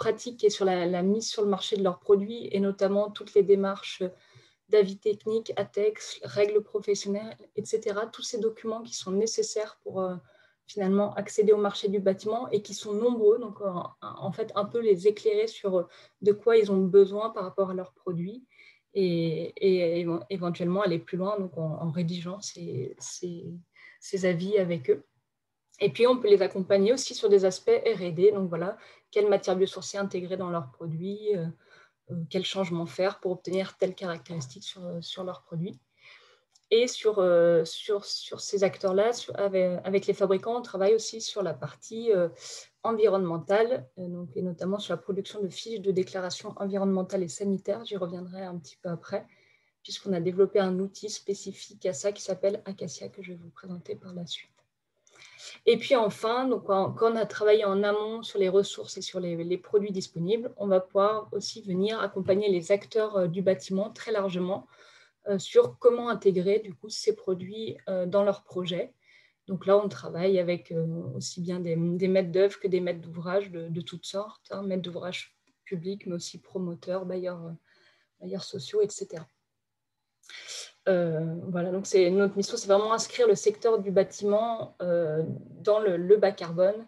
pratique et sur la mise sur le marché de leurs produits, et notamment toutes les démarches d'avis techniques, ATEX, règles professionnelles, etc. Tous ces documents qui sont nécessaires pour finalement accéder au marché du bâtiment et qui sont nombreux, donc en fait un peu les éclairer sur de quoi ils ont besoin par rapport à leurs produits et éventuellement aller plus loin donc en rédigeant ces avis avec eux. Et puis, on peut les accompagner aussi sur des aspects R&D. Donc, voilà, quelles matières biosourcées intégrer dans leurs produits, quels changements faire pour obtenir telle caractéristique sur leurs produits. Et sur ces acteurs-là, avec les fabricants, on travaille aussi sur la partie environnementale, donc, et notamment sur la production de fiches de déclaration environnementale et sanitaire. J'y reviendrai un petit peu après, puisqu'on a développé un outil spécifique à ça qui s'appelle Acacia, que je vais vous présenter par la suite. Et puis enfin, donc, quand on a travaillé en amont sur les ressources et sur les produits disponibles, on va pouvoir aussi venir accompagner les acteurs du bâtiment très largement sur comment intégrer du coup, ces produits dans leurs projets. Donc là, on travaille avec aussi bien des maîtres d'œuvre que des maîtres d'ouvrage de toutes sortes, hein, maîtres d'ouvrage publics, mais aussi promoteurs, bailleurs sociaux, etc. Voilà, donc notre mission, c'est vraiment inscrire le secteur du bâtiment dans le bas carbone,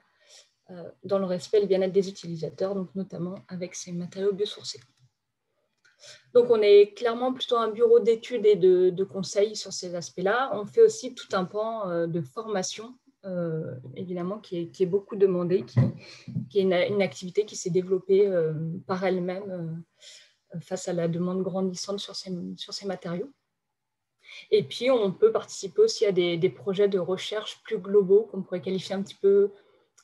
dans le respect et le bien-être des utilisateurs, donc notamment avec ces matériaux biosourcés. Donc, on est clairement plutôt un bureau d'études et de conseils sur ces aspects-là. On fait aussi tout un pan de formation, évidemment, qui est beaucoup demandé, qui est une activité qui s'est développée par elle-même face à la demande grandissante sur ces matériaux. Et puis, on peut participer aussi à des projets de recherche plus globaux qu'on pourrait qualifier un petit peu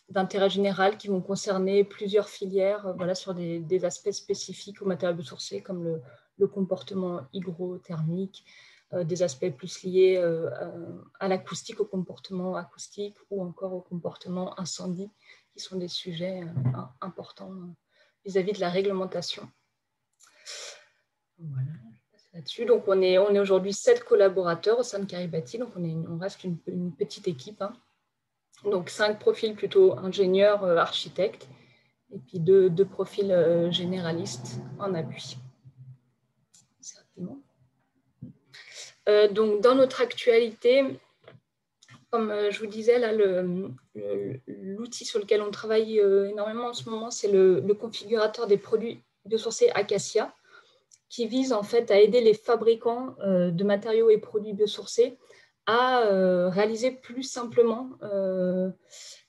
d'intérêt général qui vont concerner plusieurs filières voilà, sur des aspects spécifiques aux matériaux biosourcés comme le comportement hygrothermique, des aspects plus liés à l'acoustique, au comportement acoustique ou encore au comportement incendie, qui sont des sujets importants vis-à-vis de la réglementation. Voilà. Là-dessus. Donc, on est aujourd'hui 7 collaborateurs au sein de Kiribati, donc on reste une petite équipe. Hein. Donc, 5 profils plutôt ingénieurs, architectes, et puis deux profils généralistes en appui. Donc, dans notre actualité, comme je vous disais, là, l'outil sur lequel on travaille énormément en ce moment, c'est le configurateur des produits biosourcés Acacia, qui vise en fait à aider les fabricants de matériaux et produits biosourcés à réaliser plus simplement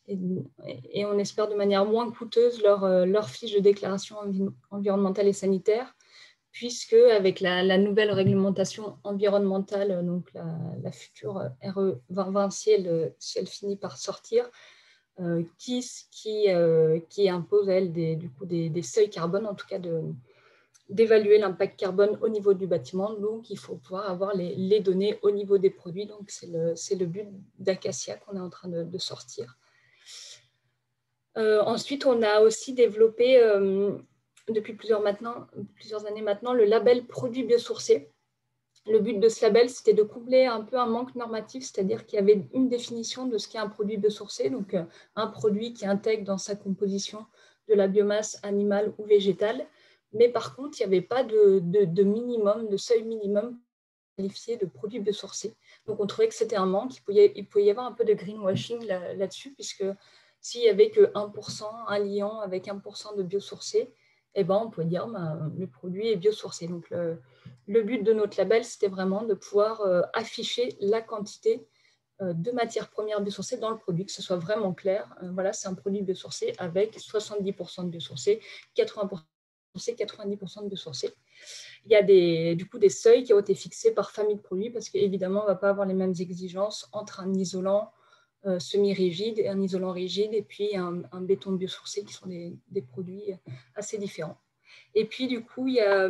et on espère de manière moins coûteuse leur fiche de déclaration environnementale et sanitaire, puisque avec la nouvelle réglementation environnementale, donc la future RE 2020, si elle finit par sortir, qui impose, elle, des seuils carbone, en tout cas d'évaluer l'impact carbone au niveau du bâtiment. Donc, il faut pouvoir avoir les données au niveau des produits. Donc, c'est le but d'Acacia qu'on est en train de sortir. Ensuite, on a aussi développé, depuis plusieurs années maintenant, le label produit biosourcé. Le but de ce label, c'était de combler un peu un manque normatif, c'est-à-dire qu'il y avait une définition de ce qu'est un produit biosourcé, donc un produit qui intègre dans sa composition de la biomasse animale ou végétale. Mais par contre, il n'y avait pas de minimum, de seuil minimum qualifié de produit biosourcé. Donc, on trouvait que c'était un manque. Il pouvait y avoir un peu de greenwashing là-dessus, puisque s'il n'y avait que 1%, un liant avec 1% de biosourcé, eh ben, on pouvait dire que le produit est biosourcé. Donc, le but de notre label, c'était vraiment de pouvoir afficher la quantité de matières premières biosourcées dans le produit, que ce soit vraiment clair. Voilà, c'est un produit biosourcé avec 70% de biosourcé, 80% de biosourcé, 90% de biosourcé. Il y a du coup des seuils qui ont été fixés par famille de produits parce qu'évidemment, on ne va pas avoir les mêmes exigences entre un isolant semi-rigide et un isolant rigide et puis un béton biosourcé qui sont des produits assez différents. Et puis, du coup, il y a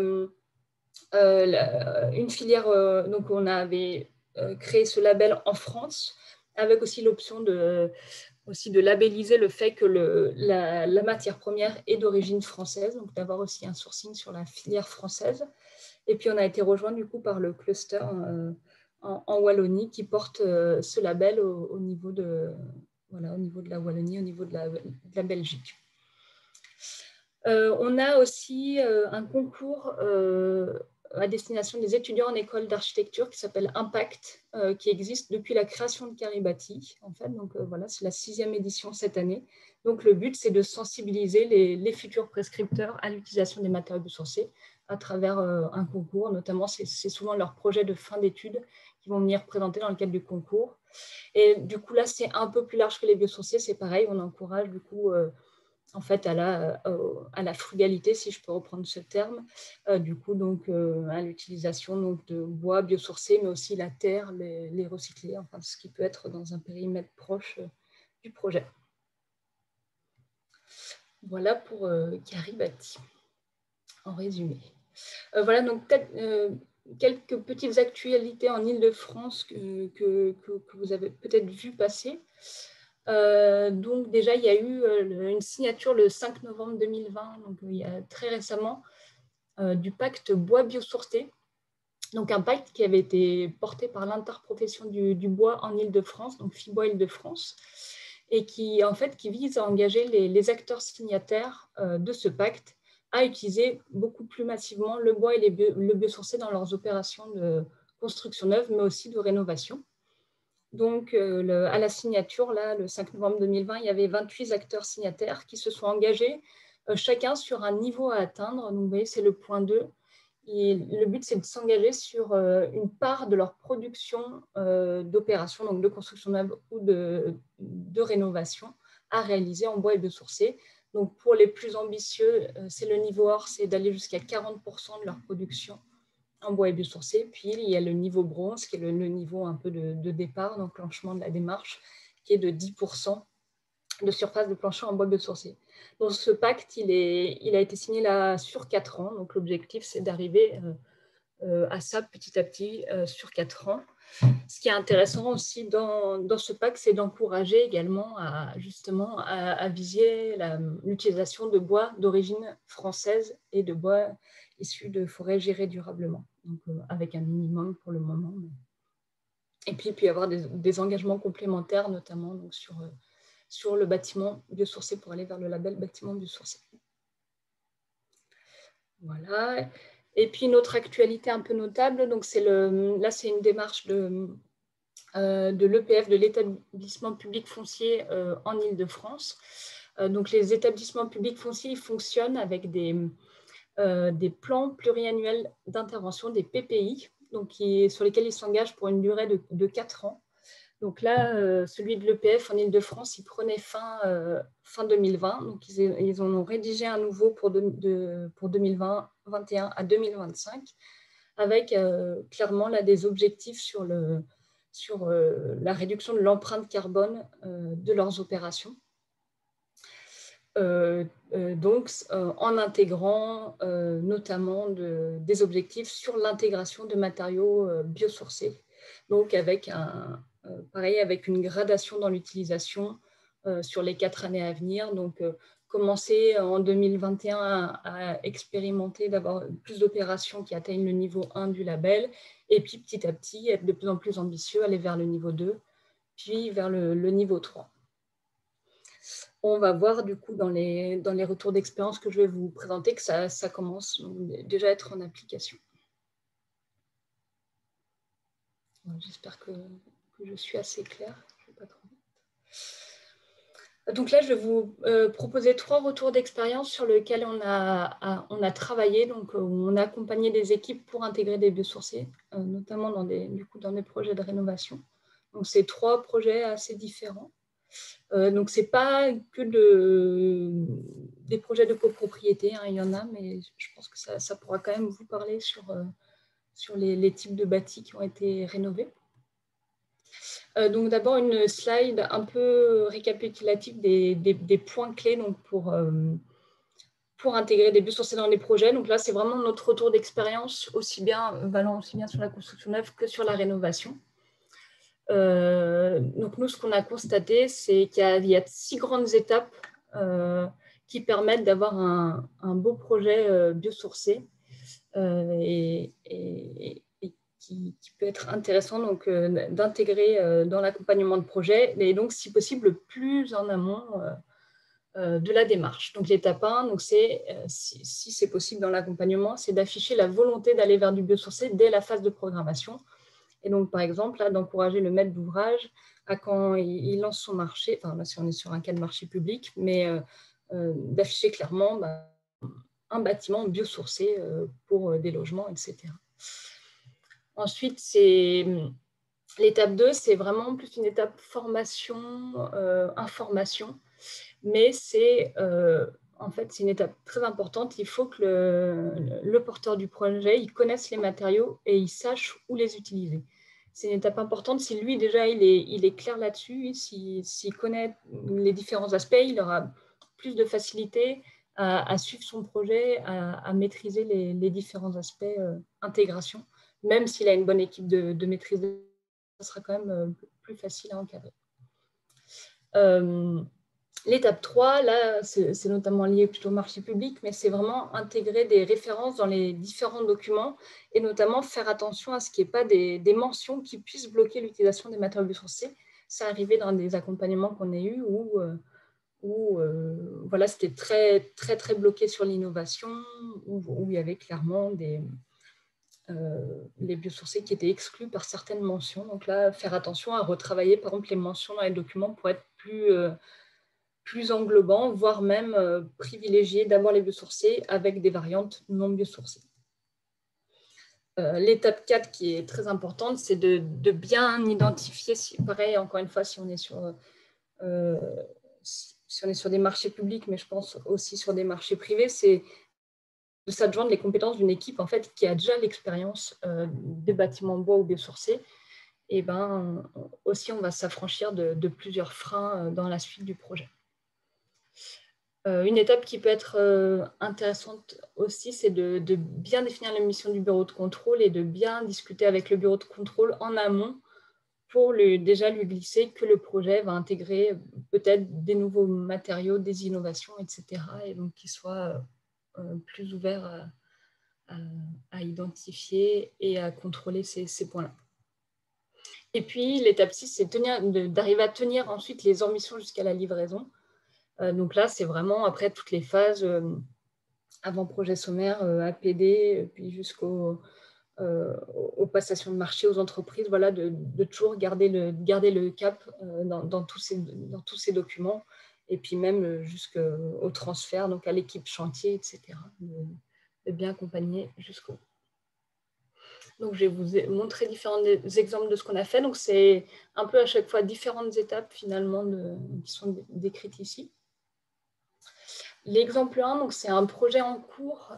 une filière, donc on avait créé ce label en France avec aussi l'option de labelliser le fait que la matière première est d'origine française, donc d'avoir aussi un sourcing sur la filière française. Et puis, on a été rejoint du coup par le cluster en Wallonie qui porte ce label au niveau de la Wallonie, au niveau de la Belgique. On a aussi un concours à destination des étudiants en école d'architecture qui s'appelle Impact, qui existe depuis la création de Kiribati, en fait. Donc voilà, c'est la 6e édition cette année. Donc le but, c'est de sensibiliser les futurs prescripteurs à l'utilisation des matériaux biosourcés à travers un concours. Notamment, c'est souvent leurs projets de fin d'études qui vont venir présenter dans le cadre du concours. Et du coup, là, c'est un peu plus large que les biosourcés. C'est pareil, on encourage du coup en fait à la frugalité, si je peux reprendre ce terme, du coup donc à l'utilisation donc de bois biosourcés, mais aussi la terre, les recycler, enfin ce qui peut être dans un périmètre proche du projet. Voilà pour Kiribati, en résumé. Voilà donc peut-être quelques petites actualités en Île-de-France que vous avez peut-être vu passer. Donc déjà, il y a eu une signature le 5 novembre 2020, donc il y a très récemment, du pacte bois biosourcé. Donc un pacte qui avait été porté par l'interprofession du bois en Île-de-France, donc FIBois Île-de-France, et qui en fait qui vise à engager les acteurs signataires de ce pacte à utiliser beaucoup plus massivement le bois et le biosourcé dans leurs opérations de construction neuve, mais aussi de rénovation. Donc, à la signature, là, le 5 novembre 2020, il y avait 28 acteurs signataires qui se sont engagés, chacun sur un niveau à atteindre. Donc, vous voyez, c'est le point 2. Et le but, c'est de s'engager sur une part de leur production d'opérations, donc de construction neuve ou de rénovation, à réaliser en bois et biosourcé. Donc, pour les plus ambitieux, c'est le niveau or, c'est d'aller jusqu'à 40% de leur production en bois et biosourcé. Puis, il y a le niveau bronze, qui est le niveau un peu de départ, d'enclenchement de la démarche, qui est de 10% de surface de plancher en bois biosourcé. Donc, ce pacte, il a été signé là sur 4 ans. Donc, l'objectif, c'est d'arriver à ça petit à petit sur 4 ans. Ce qui est intéressant aussi dans ce pacte, c'est d'encourager également justement à viser l'utilisation de bois d'origine française et de bois issus de forêts gérées durablement, donc avec un minimum pour le moment. Et puis, il peut y avoir des engagements complémentaires, notamment donc, sur le bâtiment biosourcé pour aller vers le label bâtiment biosourcé. Voilà. Et puis, une autre actualité un peu notable, donc là, c'est une démarche de l'EPF, de l'établissement public foncier en Île-de-France. Donc, les établissements publics fonciers fonctionnent avec des plans pluriannuels d'intervention, des PPI, donc sur lesquels ils s'engagent pour une durée de 4 ans. Donc là, celui de l'EPF en Île-de-France, il prenait fin 2020. Donc, ils en ont rédigé un nouveau pour 2021 à 2025, avec clairement là, des objectifs sur la réduction de l'empreinte carbone de leurs opérations. Donc, en intégrant notamment des objectifs sur l'intégration de matériaux biosourcés. Donc, pareil, avec une gradation dans l'utilisation sur les 4 années à venir. Donc, commencer en 2021 à expérimenter, d'avoir plus d'opérations qui atteignent le niveau 1 du label, et puis petit à petit être de plus en plus ambitieux, aller vers le niveau 2, puis vers le niveau 3. On va voir du coup dans les retours d'expérience que je vais vous présenter que ça commence déjà à être en application. J'espère que je suis assez claire. Je vais pas trop vite. Donc là, je vais vous proposer 3 retours d'expérience sur lesquels on a travaillé. Donc, on a accompagné des équipes pour intégrer des biosourcés, notamment dans des projets de rénovation. Donc, c'est 3 projets assez différents. Donc, ce n'est pas que des projets de copropriété, hein, il y en a, mais je pense que ça pourra quand même vous parler sur les types de bâtis qui ont été rénovés. Donc, d'abord, une slide un peu récapitulative des points clés donc pour intégrer des biosourcés dans les projets. Donc là, c'est vraiment notre retour d'expérience, valant aussi bien sur la construction neuve que sur la rénovation. Donc nous, ce qu'on a constaté, c'est qu'il y a 6 grandes étapes qui permettent d'avoir un beau projet biosourcé et qui peut être intéressant d'intégrer dans l'accompagnement de projet, et donc si possible le plus en amont de la démarche. Donc, l'étape 1, donc si c'est possible dans l'accompagnement, c'est d'afficher la volonté d'aller vers du biosourcé dès la phase de programmation. Et donc, par exemple, d'encourager le maître d'ouvrage à quand il lance son marché, enfin là, si on est sur un cas de marché public, mais d'afficher clairement un bâtiment biosourcé pour des logements, etc. Ensuite, l'étape 2, c'est vraiment plus une étape formation, information, mais en fait, c'est une étape très importante. Il faut que le porteur du projet, il connaisse les matériaux et il sache où les utiliser. C'est une étape importante. Si lui, déjà, il est clair là-dessus, s'il connaît les différents aspects, il aura plus de facilité à suivre son projet, à maîtriser les différents aspects intégration. Même s'il a une bonne équipe de maîtrise, ça sera quand même plus facile à encadrer. L'étape 3, là, c'est notamment lié plutôt au marché public, mais c'est vraiment intégrer des références dans les différents documents et notamment faire attention à ce qu'il n'y ait pas des mentions qui puissent bloquer l'utilisation des matériaux biosourcés. C'est arrivé dans des accompagnements qu'on a eus où voilà, c'était très bloqué sur l'innovation, où il y avait clairement les biosourcés qui étaient exclus par certaines mentions. Donc là, faire attention à retravailler, par exemple, les mentions dans les documents pour être plus englobant, voire même privilégier d'abord les biosourcés avec des variantes non biosourcées. L'étape 4 qui est très importante, c'est de bien identifier, pareil, encore une fois, si on est sur des marchés publics, mais je pense aussi sur des marchés privés, c'est de s'adjoindre les compétences d'une équipe en fait, qui a déjà l'expérience des bâtiments bois ou biosourcés. Et aussi, on va s'affranchir de plusieurs freins dans la suite du projet. Une étape qui peut être intéressante aussi, c'est de bien définir la mission du bureau de contrôle et de bien discuter avec le bureau de contrôle en amont pour déjà lui glisser que le projet va intégrer peut-être des nouveaux matériaux, des innovations, etc. Et donc qu'il soit plus ouvert à identifier et à contrôler ces points-là. Et puis, l'étape 6, c'est d'arriver à tenir ensuite les ambitions jusqu'à la livraison. Donc là, c'est vraiment après toutes les phases avant projet sommaire, APD, puis jusqu'aux passations de marché aux entreprises, voilà, de toujours garder le cap dans tous ces documents, et puis même jusqu'au transfert, donc à l'équipe chantier, etc., de bien accompagner jusqu'au bout. Donc, je vais vous montrer différents exemples de ce qu'on a fait. Donc, c'est un peu à chaque fois différentes étapes finalement qui sont décrites ici. L'exemple 1, c'est un projet en cours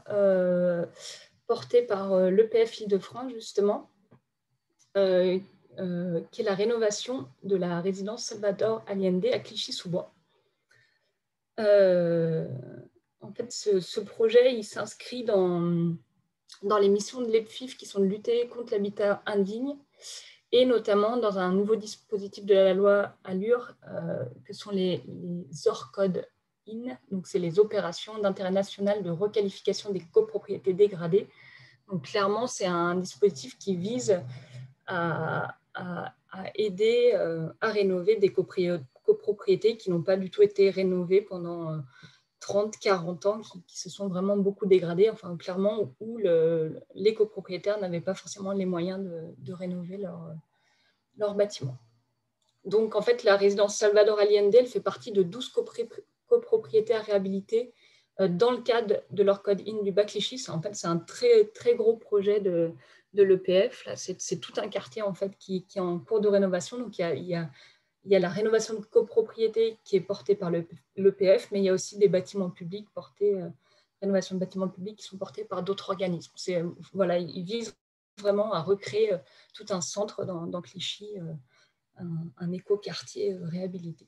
porté par l'EPF Île-de-France, justement, qui est la rénovation de la résidence Salvador Allende à Clichy-sous-Bois. En fait, ce projet, il s'inscrit dans les missions de l'EPFIF qui sont de lutter contre l'habitat indigne et notamment dans un nouveau dispositif de la loi ALUR que sont les ORCOD. Donc, c'est les opérations d'intérêt national de requalification des copropriétés dégradées. Donc, clairement, c'est un dispositif qui vise à aider à rénover des copropriétés qui n'ont pas du tout été rénovées pendant 30, 40 ans, qui se sont vraiment beaucoup dégradées, enfin, clairement, où les copropriétaires n'avaient pas forcément les moyens de rénover leur bâtiment. Donc, en fait, la résidence Salvador Allende, elle fait partie de 12 copropriétés à réhabiliter dans le cadre de leur code IN du Bas-Clichy. En fait, c'est un très gros projet de l'EPF. C'est tout un quartier en fait, qui est en cours de rénovation. Donc, il y a la rénovation de copropriété qui est portée par l'EPF, mais il y a aussi des bâtiments publics rénovation de bâtiments publics qui sont portés par d'autres organismes. Voilà, ils visent vraiment à recréer tout un centre dans Clichy, un éco-quartier réhabilité.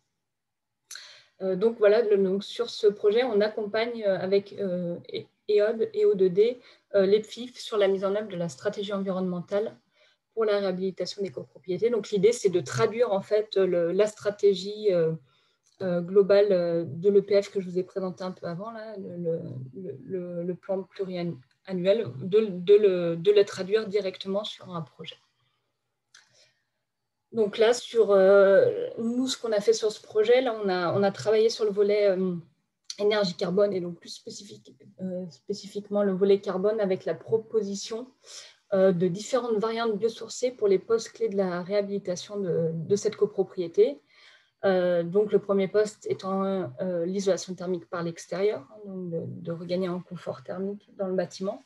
Donc voilà, donc sur ce projet, on accompagne avec EOD et O2D l'EPFIF sur la mise en œuvre de la stratégie environnementale pour la réhabilitation des copropriétés. Donc l'idée, c'est de traduire en fait la stratégie globale de l'EPF que je vous ai présenté un peu avant, là, le plan pluriannuel, de le traduire directement sur un projet. Donc là, sur nous, ce qu'on a fait sur ce projet, là, on a travaillé sur le volet énergie carbone et donc plus spécifiquement le volet carbone avec la proposition de différentes variantes biosourcées pour les postes clés de la réhabilitation de cette copropriété. Donc, le premier poste étant l'isolation thermique par l'extérieur, hein, donc de regagner un confort thermique dans le bâtiment,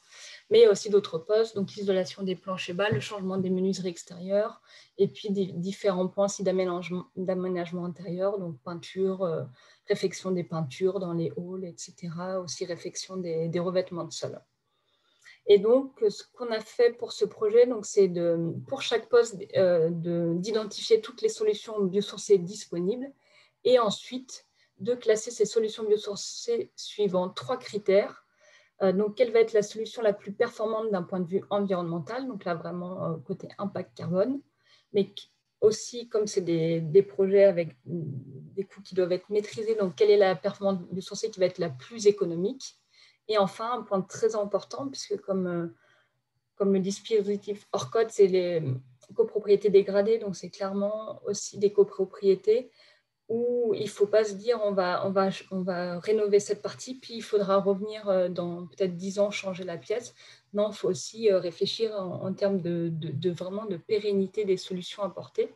mais aussi d'autres postes, donc l'isolation des planchers bas, le changement des menuiseries extérieures, et puis des différents points aussi d'aménagement intérieur, donc peinture, réfection des peintures dans les halls, etc., aussi réfection des revêtements de sol. Et donc, ce qu'on a fait pour ce projet, c'est pour chaque poste d'identifier toutes les solutions biosourcées disponibles et ensuite de classer ces solutions biosourcées suivant 3 critères. Donc, quelle va être la solution la plus performante d'un point de vue environnemental, donc là vraiment côté impact carbone, mais aussi comme c'est des projets avec des coûts qui doivent être maîtrisés, donc quelle est la performance biosourcée qui va être la plus économique. Et enfin, un point très important, puisque comme le dispositif hors code, c'est les copropriétés dégradées, donc c'est clairement aussi des copropriétés où il ne faut pas se dire on va rénover cette partie, puis il faudra revenir dans peut-être 10 ans changer la pièce. Non, il faut aussi réfléchir en termes vraiment de pérennité des solutions apportées.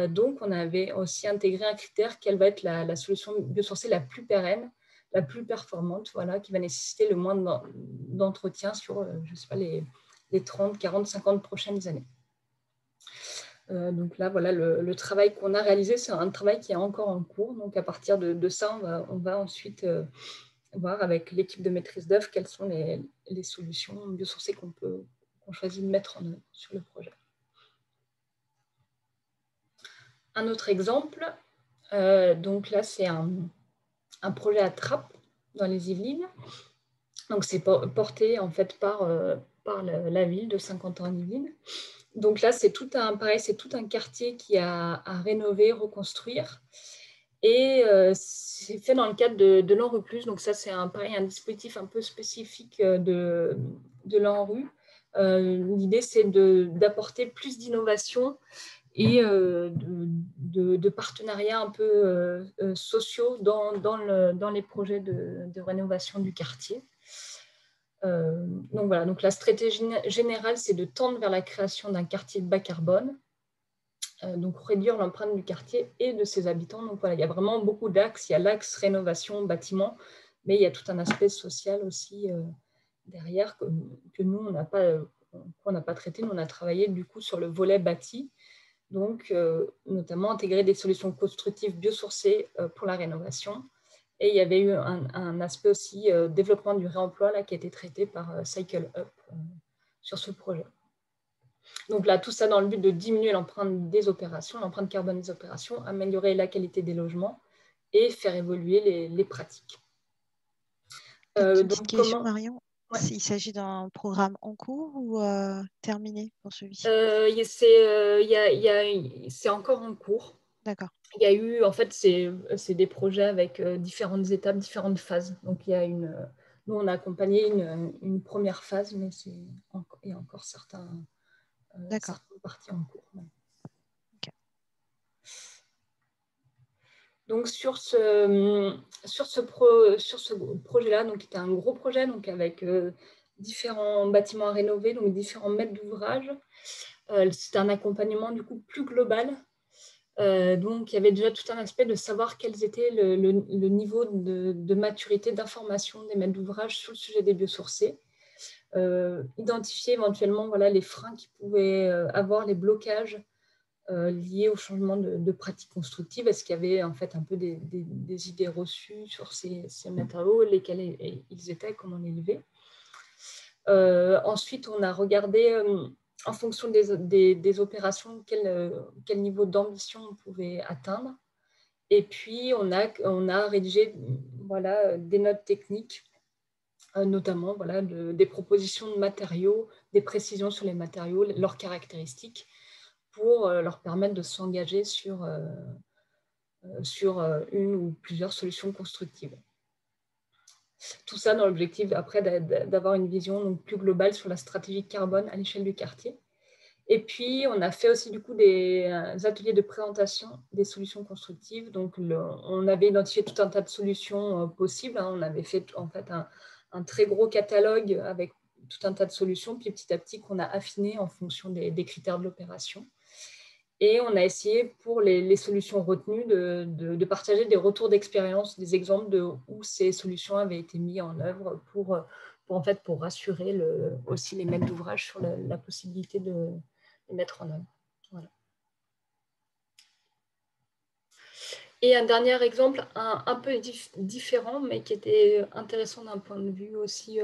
Donc, on avait aussi intégré un critère, quelle va être la solution biosourcée la plus pérenne, la plus performante, voilà, qui va nécessiter le moins d'entretien sur, je sais pas, les 30, 40, 50 prochaines années. Donc là, voilà, le travail qu'on a réalisé, c'est un travail qui est encore en cours. Donc, à partir de ça, on va ensuite voir avec l'équipe de maîtrise d'œuvre quelles sont les solutions biosourcées qu'on choisit de mettre en œuvre sur le projet. Un autre exemple, donc là, c'est un projet à Trappes, dans les Yvelines. Donc, c'est porté en fait par la ville de Saint-Quentin-en-Yvelines. Donc là, c'est tout un quartier qui a à rénover, reconstruire. Et c'est fait dans le cadre de l'ANRU+. Donc ça, c'est un dispositif un peu spécifique de l'ANRU. L'idée, c'est d'apporter plus d'innovation et de partenariats un peu sociaux dans les projets de rénovation du quartier. Donc voilà, donc la stratégie générale, c'est de tendre vers la création d'un quartier bas carbone, donc réduire l'empreinte du quartier et de ses habitants. Donc voilà, il y a vraiment beaucoup d'axes. Il y a l'axe rénovation, bâtiment, mais il y a tout un aspect social aussi derrière que nous, on n'a pas traité. Nous, on a travaillé du coup sur le volet bâti, donc notamment intégrer des solutions constructives biosourcées pour la rénovation. Et il y avait eu un aspect aussi développement du réemploi là, qui a été traité par Cycle Up sur ce projet. Donc là, tout ça dans le but de diminuer l'empreinte carbone des opérations, améliorer la qualité des logements et faire évoluer les pratiques. Donc, question, Marion. Ouais. Il s'agit d'un programme en cours ou terminé pour celui-ci? C'est encore en cours. D'accord. Il y a eu, en fait, c'est des projets avec différentes étapes, différentes phases. Donc, nous, on a accompagné une première phase, mais il y a encore certaines parties en cours. Ouais. Okay. Donc, sur ce projet-là, qui était un gros projet, donc avec différents bâtiments à rénover, donc différents maîtres d'ouvrage, c'était un accompagnement du coup plus global. Donc, il y avait déjà tout un aspect de savoir quels étaient le niveau de maturité, d'information des maîtres d'ouvrage sur le sujet des biosourcés. Identifier éventuellement les freins qui pouvaient avoir, les blocages liés au changement de pratiques constructives. Est-ce qu'il y avait en fait un peu des idées reçues sur ces matériaux, lesquels ils étaient, comment les lever. Ensuite, on a regardé en fonction des opérations, quel niveau d'ambition on pouvait atteindre. Et puis, on a rédigé des notes techniques, notamment des propositions de matériaux, des précisions sur les matériaux, leurs caractéristiques, pour leur permettre de s'engager sur une ou plusieurs solutions constructives. Tout ça dans l'objectif après d'avoir une vision plus globale sur la stratégie carbone à l'échelle du quartier. Et puis, on a fait aussi du coup des ateliers de présentation des solutions constructives. Donc, on avait identifié tout un tas de solutions possibles. On avait fait en fait un très gros catalogue avec tout un tas de solutions, puis petit à petit qu'on a affiné en fonction des critères de l'opération. Et on a essayé pour les solutions retenues de partager des retours d'expérience, des exemples de où ces solutions avaient été mises en œuvre pour rassurer aussi les maîtres d'ouvrage sur la possibilité de les mettre en œuvre. Voilà. Et un dernier exemple, un peu différent, mais qui était intéressant d'un point de vue aussi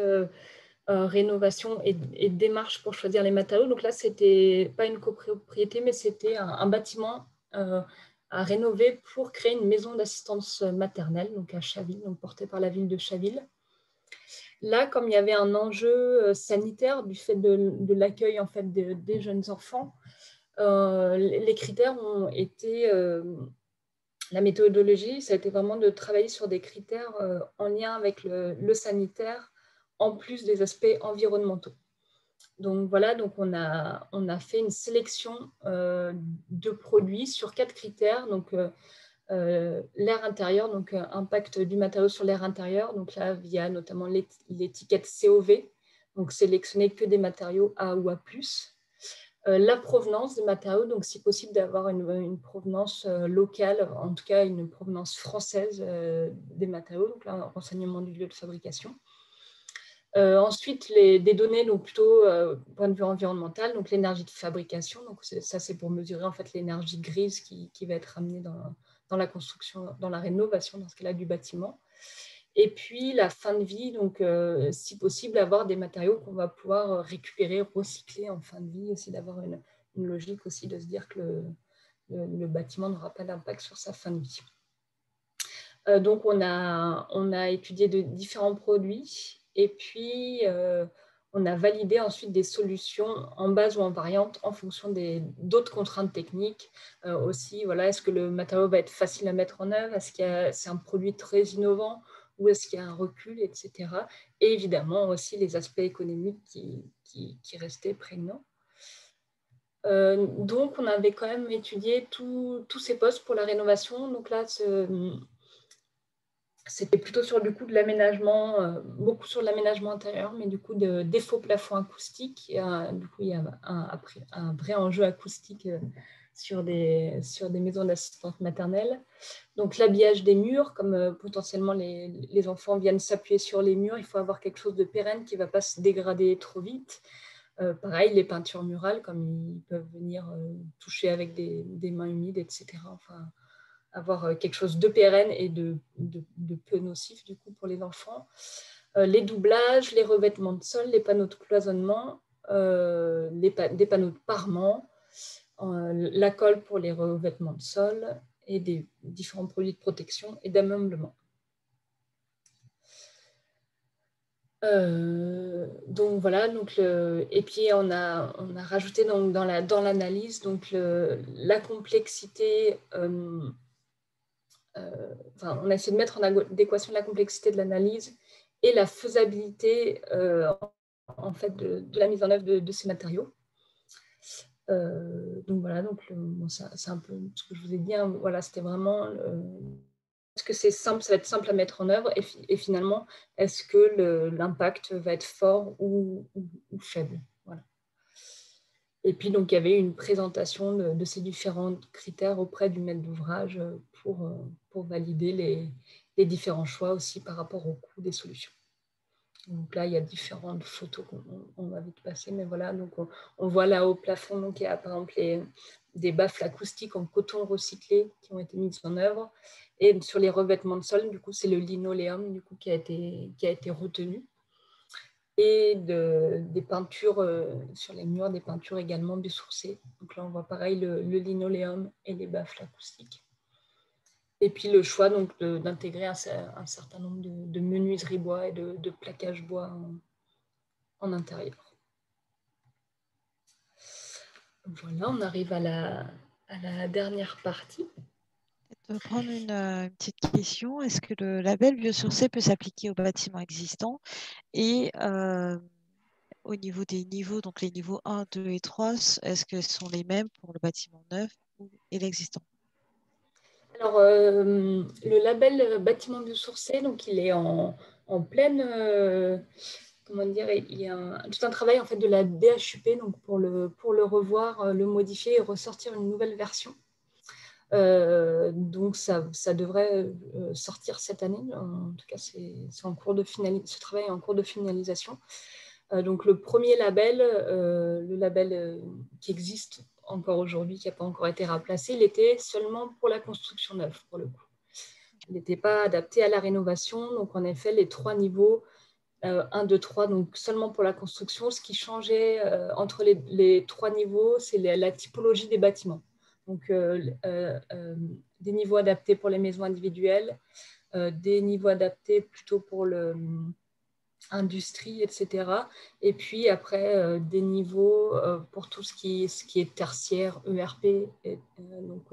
rénovation et démarche pour choisir les matériaux. Donc là, c'était pas une copropriété, mais c'était un bâtiment à rénover pour créer une maison d'assistance maternelle, donc à Chaville, donc portée par la ville de Chaville. Là, comme il y avait un enjeu sanitaire du fait de l'accueil en fait, des jeunes enfants, les critères ont été... la méthodologie, ça a été vraiment de travailler sur des critères en lien avec le sanitaire, en plus des aspects environnementaux. Donc voilà, donc on a fait une sélection de produits sur 4 critères. Donc l'air intérieur, donc impact du matériau sur l'air intérieur. Donc là, via notamment l'étiquette COV, donc sélectionner que des matériaux A ou A+. La provenance des matériaux, donc si possible d'avoir une provenance locale, en tout cas une provenance française des matériaux, donc là, renseignement du lieu de fabrication. Ensuite, des données, donc plutôt point de vue environnemental, donc l'énergie de fabrication, donc ça c'est pour mesurer en fait l'énergie grise qui va être amenée dans la construction, dans la rénovation dans ce cas-là du bâtiment. Et puis la fin de vie, donc si possible avoir des matériaux qu'on va pouvoir récupérer, recycler en fin de vie, aussi d'avoir une logique aussi de se dire que le bâtiment n'aura pas d'impact sur sa fin de vie. Donc on a étudié de différents produits et puis on a validé ensuite des solutions en base ou en variante en fonction d'autres contraintes techniques. Aussi, voilà, est-ce que le matériau va être facile à mettre en œuvre? Est-ce que c'est un produit très innovant ou est-ce qu'il y a un recul, etc. Et évidemment aussi les aspects économiques qui restaient prégnants. Donc on avait quand même étudié tous ces postes pour la rénovation. Donc là, c'était plutôt sur du coup de l'aménagement, beaucoup sur l'aménagement intérieur, mais du coup des faux plafonds acoustiques. Du coup, il y a un vrai enjeu acoustique sur des maisons d'assistance maternelle. Donc l'habillage des murs, comme potentiellement les enfants viennent s'appuyer sur les murs, il faut avoir quelque chose de pérenne qui ne va pas se dégrader trop vite. Pareil, les peintures murales, comme ils peuvent venir toucher avec des mains humides, etc. Enfin, avoir quelque chose de pérenne et de peu nocif du coup pour les enfants. Les doublages, les revêtements de sol, les panneaux de cloisonnement, des panneaux de parement, la colle pour les revêtements de sol et des différents produits de protection et d'ameublement. Donc voilà, et puis on a rajouté donc dans l'analyse donc la complexité. On a essayé de mettre en adéquation la complexité de l'analyse et la faisabilité en fait de la mise en œuvre de ces matériaux. Donc voilà, c'est un peu ce que je vous ai dit. Hein, voilà, c'était vraiment est-ce que c'est simple, ça va être simple à mettre en œuvre et finalement, est-ce que l'impact va être fort ou faible. Voilà. Et puis, donc, il y avait une présentation de ces différents critères auprès du maître d'ouvrage pour valider les différents choix aussi par rapport au coût des solutions. Donc là, il y a différentes photos qu'on va vite passer, mais voilà, donc on voit là au plafond, donc il y a par exemple des baffles acoustiques en coton recyclé qui ont été mises en œuvre. Et sur les revêtements de sol, du coup, c'est le linoléum du coup, qui a été retenu. Et des peintures sur les murs, des peintures également biosourcées. Donc là, on voit pareil le linoléum et les baffles acoustiques. Et puis le choix d'intégrer un certain nombre de menuiseries bois et de plaquages bois en intérieur. Voilà, on arrive à la dernière partie. De prendre une petite question. Est-ce que le label biosourcé peut s'appliquer aux bâtiments existants et au niveau des niveaux, donc les niveaux 1, 2 et 3, est-ce que ce sont les mêmes pour le bâtiment neuf et l'existant? Alors, le label bâtiment biosourcé, donc il est en pleine, comment dire, il y a tout un travail en fait de la DHUP donc pour le revoir, le modifier et ressortir une nouvelle version. Donc ça devrait sortir cette année. En tout cas, c'est en cours de ce travail est en cours de finalisation. Donc le premier label, le label qui existe encore aujourd'hui, qui n'a pas encore été remplacé, il était seulement pour la construction neuve, pour le coup. Il n'était pas adapté à la rénovation. Donc en effet, les 3 niveaux, 1, 2, 3, donc seulement pour la construction. Ce qui changeait entre les 3 niveaux, c'est la typologie des bâtiments. Donc des niveaux adaptés pour les maisons individuelles, des niveaux adaptés plutôt pour l'industrie, etc. Et puis après, des niveaux pour tout ce qui est tertiaire, ERP, donc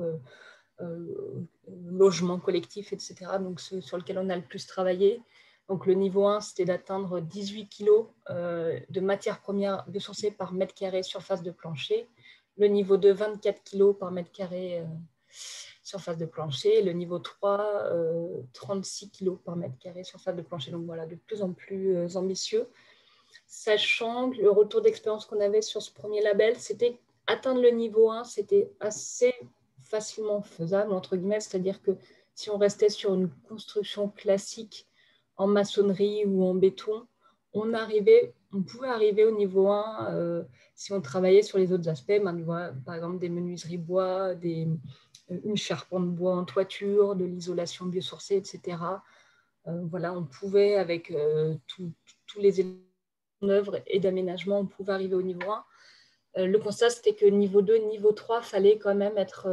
logement collectif, etc. Donc ceux sur lesquels on a le plus travaillé. Donc le niveau 1, c'était d'atteindre 18 kg de matières premières biosourcées par mètre carré surface de plancher. Le niveau 2, 24 kg par mètre carré surface de plancher. Le niveau 3, 36 kg par mètre carré surface de plancher. Donc voilà, de plus en plus ambitieux. Sachant que le retour d'expérience qu'on avait sur ce premier label, c'était atteindre le niveau 1, c'était assez facilement faisable, entre guillemets, c'est-à-dire que si on restait sur une construction classique en maçonnerie ou en béton, on pouvait arriver au niveau 1 si on travaillait sur les autres aspects, par exemple des menuiseries bois, une charpente bois en toiture, de l'isolation biosourcée, etc. Voilà, on pouvait, avec tous les éléments d'œuvre et d'aménagement, on pouvait arriver au niveau 1. Le constat, c'était que niveau 2, niveau 3, il fallait quand même être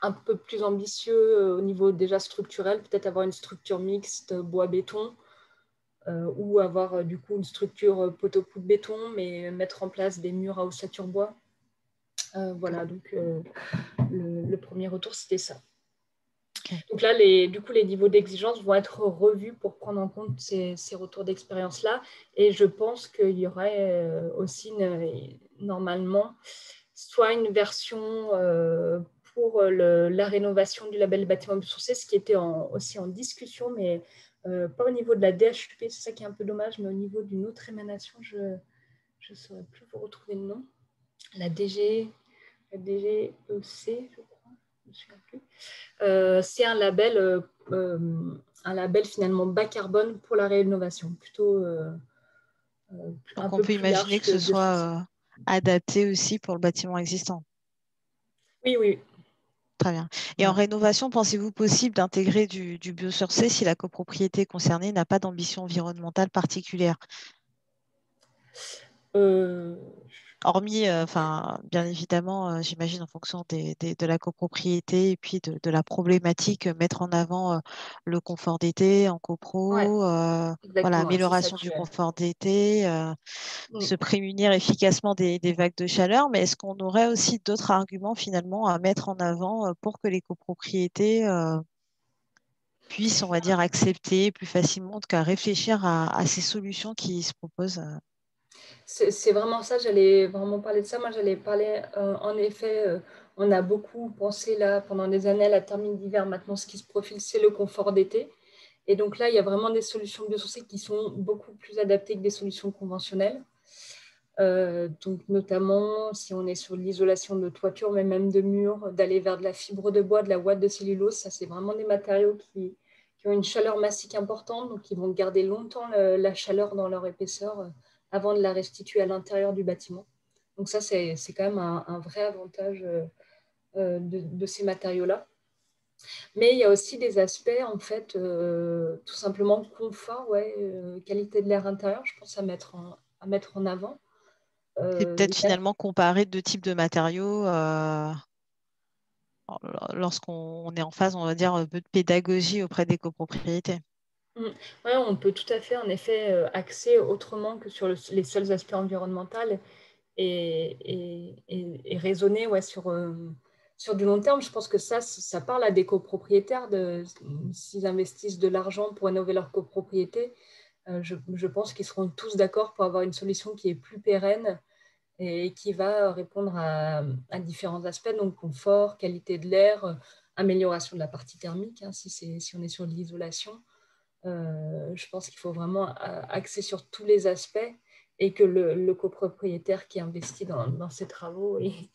un peu plus ambitieux au niveau déjà structurel, peut-être avoir une structure mixte bois-béton ou avoir du coup une structure poteau-poutre-béton, mais mettre en place des murs à ossature bois. Voilà, donc le premier retour, c'était ça. Okay. Donc là, du coup, les niveaux d'exigence vont être revus pour prendre en compte ces retours d'expérience-là. Et je pense qu'il y aurait aussi normalement soit une version pour la rénovation du label bâtiment biosourcé, ce qui était aussi en discussion, mais pas au niveau de la DHUP, c'est ça qui est un peu dommage, mais au niveau d'une autre émanation, je ne saurais plus vous retrouver le nom. La DGEC, je crois, je ne me souviens plus. C'est un label finalement bas carbone pour la rénovation, plutôt un Donc, on peu peut plus imaginer large que que ce biosourcé. soit adapté aussi pour le bâtiment existant. Oui, oui. Très bien. Et en Voilà. rénovation, pensez-vous possible d'intégrer du biosourcé si la copropriété concernée n'a pas d'ambition environnementale particulière? Euh, Hormis, bien évidemment, j'imagine en fonction de la copropriété et puis de la problématique, mettre en avant le confort d'été en ouais, copro, voilà, exactement. C'est ça amélioration que du je vais. confort d'été, se prémunir efficacement des vagues de chaleur. Mais est-ce qu'on aurait aussi d'autres arguments finalement à mettre en avant pour que les copropriétés puissent, on va dire, accepter plus facilement, en tout cas réfléchir à ces solutions qui se proposent? C'est vraiment ça, j'allais vraiment parler de ça. Moi, j'allais parler, en effet, on a beaucoup pensé là pendant des années à la termine d'hiver. Maintenant, ce qui se profile, c'est le confort d'été. Et donc là, il y a vraiment des solutions biosourcées qui sont beaucoup plus adaptées que des solutions conventionnelles. Donc notamment, si on est sur l'isolation de toiture, mais même de murs, d'aller vers de la fibre de bois, de la ouate de cellulose, ça c'est vraiment des matériaux qui ont une chaleur massique importante, donc qui vont garder longtemps la chaleur dans leur épaisseur avant de la restituer à l'intérieur du bâtiment. Donc ça, c'est quand même un vrai avantage de ces matériaux-là. Mais il y a aussi des aspects, en fait, tout simplement confort, ouais, qualité de l'air intérieur, je pense à mettre en avant. C'est peut-être Il y a finalement comparer deux types de matériaux lorsqu'on est en phase, on va dire, un peu de pédagogie auprès des copropriétés. Ouais, on peut tout à fait, en effet, axer autrement que sur les seuls aspects environnementaux et raisonner ouais, sur du long terme. Je pense que ça parle à des copropriétaires s'ils investissent de l'argent pour rénover leur copropriété. Je pense qu'ils seront tous d'accord pour avoir une solution qui est plus pérenne et qui va répondre à différents aspects, donc confort, qualité de l'air, amélioration de la partie thermique, hein, si on est sur de l'isolation. Je pense qu'il faut vraiment axer sur tous les aspects et que le copropriétaire qui investit dans ces travaux, lui,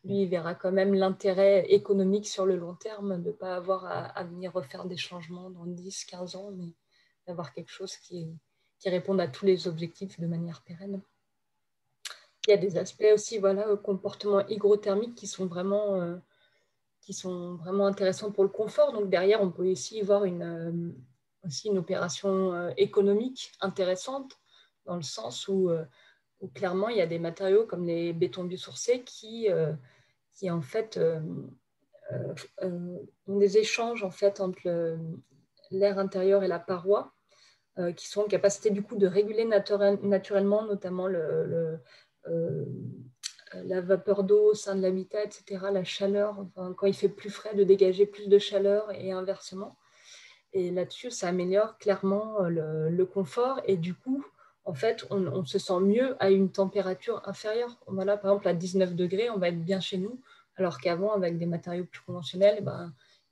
il verra quand même l'intérêt économique sur le long terme de ne pas avoir à venir refaire des changements dans 10, 15 ans, mais d'avoir quelque chose qui réponde à tous les objectifs de manière pérenne. Il y a des aspects aussi, voilà, comportement hygrothermique qui sont vraiment intéressants pour le confort. Donc derrière, on peut aussi voir aussi une opération économique intéressante dans le sens où clairement, il y a des matériaux comme les bétons biosourcés qui en fait ont des échanges en fait entre l'air intérieur et la paroi qui sont en capacité du coup de réguler naturellement notamment la vapeur d'eau au sein de l'habitat, etc., la chaleur, enfin, quand il fait plus frais, de dégager plus de chaleur et inversement. Et là-dessus, ça améliore clairement le confort et du coup, en fait, on se sent mieux à une température inférieure. Voilà, par exemple, à 19 degrés, on va être bien chez nous, alors qu'avant, avec des matériaux plus conventionnels,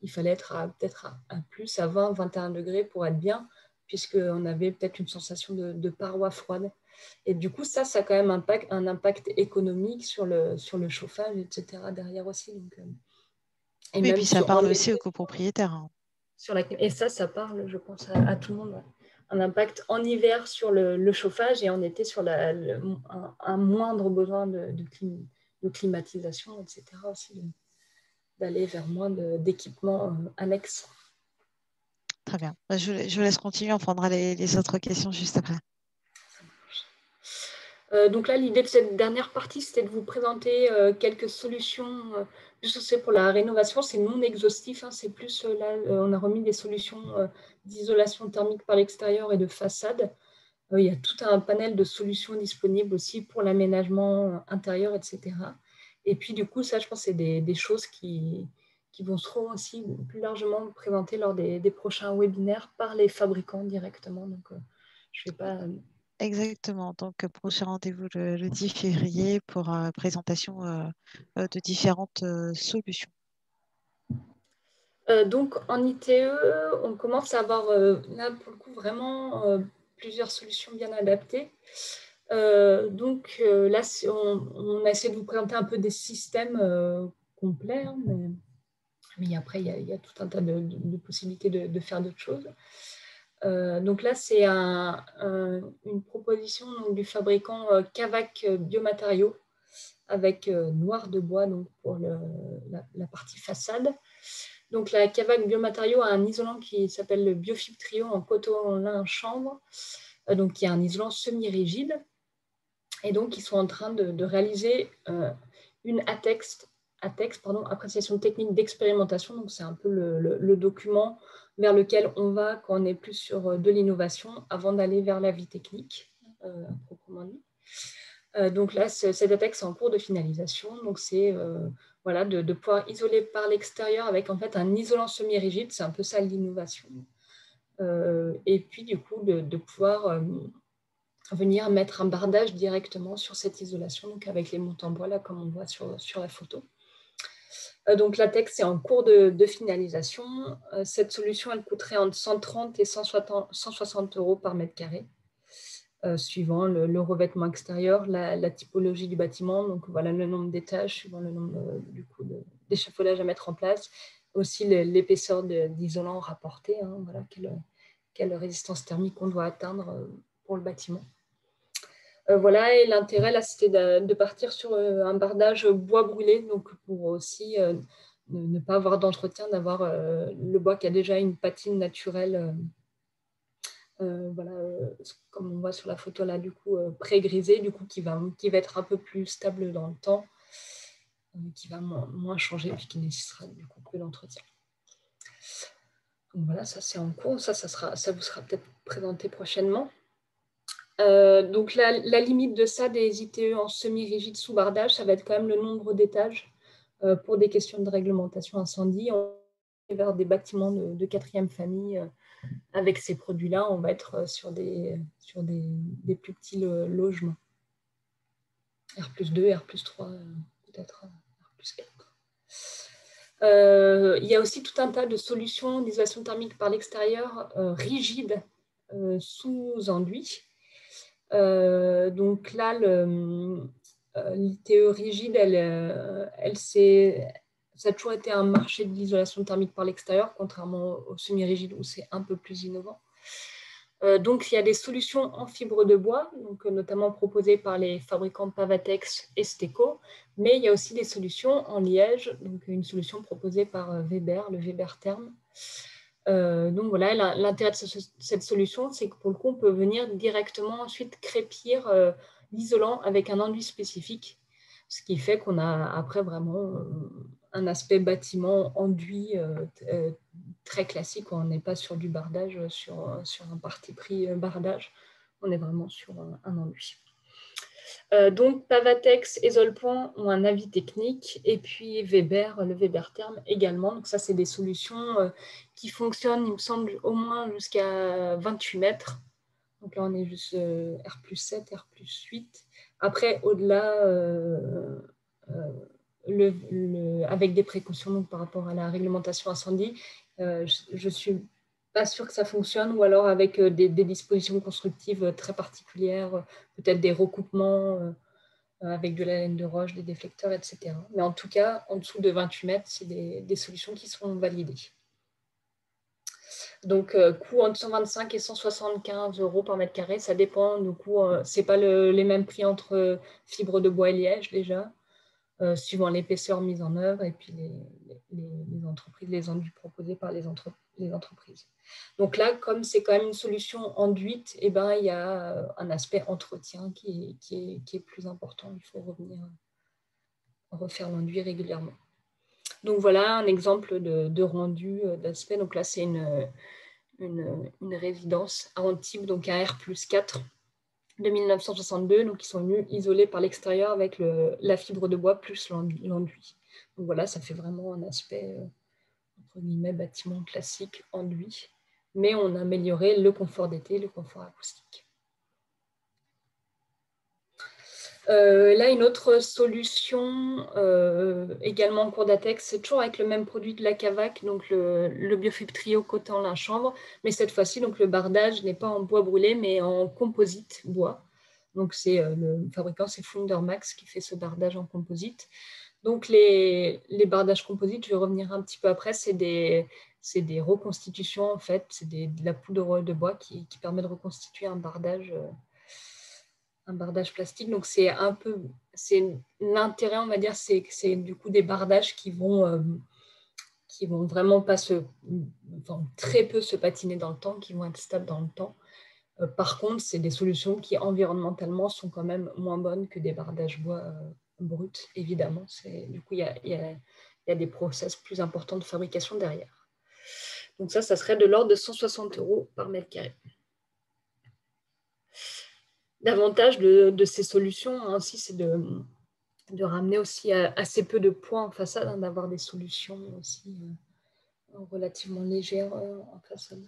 il fallait être peut-être à plus, à 20, 21 degrés pour être bien, puisqu'on avait peut-être une sensation de paroi froide. Et du coup, ça a quand même un impact économique sur le chauffage, etc. derrière aussi. Donc, et Oui, et même puis ça en parle aussi aux été, copropriétaires. Hein. et ça parle, je pense, à tout le monde. Ouais. Un impact en hiver sur le chauffage et en été sur un moindre besoin de climatisation, etc. aussi, d'aller vers moins d'équipements annexes. Très bien. Je vous laisse continuer, on prendra les autres questions juste après. Donc là, l'idée de cette dernière partie, c'était de vous présenter quelques solutions. Juste c'est pour la rénovation, c'est non exhaustif. Hein, c'est plus là, on a remis des solutions d'isolation thermique par l'extérieur et de façade. Il y a tout un panel de solutions disponibles aussi pour l'aménagement intérieur, etc. Et puis du coup, ça, je pense, c'est des choses qui seront aussi plus largement présentées lors des prochains webinaires par les fabricants directement. Donc, je ne vais pas Exactement. Donc, prochain rendez-vous le 10 février pour présentation de différentes solutions. Donc, en ITE, on commence à avoir, là, pour le coup, vraiment plusieurs solutions bien adaptées. Donc, là, on a essayé de vous présenter un peu des systèmes complets, hein, mais après, il y a tout un tas de possibilités de faire d'autres choses. Donc là, c'est une proposition donc, du fabricant Cavac Biomatériaux avec noir de bois donc, pour la partie façade. Donc la Cavac Biomatériaux a un isolant qui s'appelle le Biofib Trio en coton lin chambre, donc qui est un isolant semi-rigide. Et donc, ils sont en train de réaliser une appréciation technique d'expérimentation. Donc, c'est un peu le document vers lequel on va quand on est plus sur de l'innovation avant d'aller vers la vie technique, proprement dit. Donc là, cette ATEX est en cours de finalisation. Donc, c'est voilà, de pouvoir isoler par l'extérieur avec en fait un isolant semi-rigide. C'est un peu ça l'innovation. Et puis, du coup, de pouvoir venir mettre un bardage directement sur cette isolation, donc avec les montants bois, là, comme on voit sur la photo. Donc, la TEX est en cours de finalisation. Cette solution, elle coûterait entre 130 et 160 euros par mètre carré, suivant le revêtement extérieur, la typologie du bâtiment, donc voilà le nombre d'étages, suivant le nombre d'échafaudages à mettre en place, aussi l'épaisseur d'isolant rapporté, hein, voilà, quelle résistance thermique on doit atteindre pour le bâtiment. Voilà, et l'intérêt, là, c'était de partir sur un bardage bois brûlé, donc pour aussi ne pas avoir d'entretien, d'avoir le bois qui a déjà une patine naturelle, voilà, comme on voit sur la photo là, du coup, pré-grisé, du coup, qui va être un peu plus stable dans le temps, qui va moins changer, puis qui nécessitera du coup peu d'entretien. Donc voilà, ça c'est en cours, ça vous sera peut-être présenté prochainement. Donc la limite de ça, des ITE en semi-rigide sous bardage, ça va être quand même le nombre d'étages pour des questions de réglementation incendie. On va vers des bâtiments de quatrième famille avec ces produits-là, on va être sur des plus petits logements. R+2, R+3, peut-être R+4. Il y a aussi tout un tas de solutions d'isolation thermique par l'extérieur rigides sous enduit. Donc là, l'ITE rigide, ça a toujours été un marché de l'isolation thermique par l'extérieur, contrairement au semi-rigide où c'est un peu plus innovant. Donc, il y a des solutions en fibre de bois, donc, notamment proposées par les fabricants Pavatex et Steco, mais il y a aussi des solutions en liège, donc une solution proposée par Weber, le Weber Therm. Donc voilà, l'intérêt de cette solution, c'est que pour le coup, on peut venir directement ensuite crépir l'isolant avec un enduit spécifique, ce qui fait qu'on a après vraiment un aspect bâtiment enduit très classique. On n'est pas sur du bardage, sur un parti pris bardage, on est vraiment sur un enduit. Donc, Pavatex et Zolpoint ont un avis technique, et puis Weber, le Weber Therm également. Donc ça, c'est des solutions qui fonctionnent, il me semble, au moins jusqu'à 28 mètres. Donc là, on est juste R+7, R+8. Après, au-delà, avec des précautions donc, par rapport à la réglementation incendie, je ne suis pas sûre que ça fonctionne, ou alors avec des dispositions constructives très particulières, peut-être des recoupements avec de la laine de roche, des déflecteurs, etc. Mais en tout cas, en dessous de 28 mètres, c'est des solutions qui seront validées. Donc, coût entre 125 et 175 € par mètre carré, ça dépend. Du coup, ce n'est pas les mêmes prix entre fibre de bois et liège déjà, suivant l'épaisseur mise en œuvre et puis les entreprises, les enduits proposés par les entreprises. Donc là, comme c'est quand même une solution enduite, eh ben, il y a un aspect entretien qui est plus important. Il faut refaire l'enduit régulièrement. Donc voilà un exemple de rendu d'aspect. Donc là, c'est une résidence à Antibes, donc un R+4 de 1962, donc ils sont venus isolés par l'extérieur avec la fibre de bois plus l'enduit. Donc voilà, ça fait vraiment un aspect entre guillemets bâtiment classique enduit, mais on a amélioré le confort d'été, le confort acoustique. Là, une autre solution également en cours d'ATEX, c'est toujours avec le même produit de la Cavac, donc le Biofib Trio coté en lin chanvre, mais cette fois-ci, donc le bardage n'est pas en bois brûlé, mais en composite bois. Donc le fabricant, c'est Fundermax qui fait ce bardage en composite. Donc les bardages composites, je vais revenir un petit peu après, c'est des reconstitutions en fait, c'est de la poudre de bois qui permet de reconstituer un bardage plastique. Donc c'est l'intérêt, on va dire, c'est du coup des bardages qui vont vraiment pas très peu se patiner dans le temps, qui vont être stables dans le temps. Par contre, c'est des solutions qui environnementalement sont quand même moins bonnes que des bardages bois bruts, évidemment. Du coup, il y a des process plus importants de fabrication derrière. Donc ça serait de l'ordre de 160 € par mètre carré. L'avantage de ces solutions ainsi, c'est de ramener aussi assez peu de poids en façade, d'avoir des solutions aussi relativement légères en façade.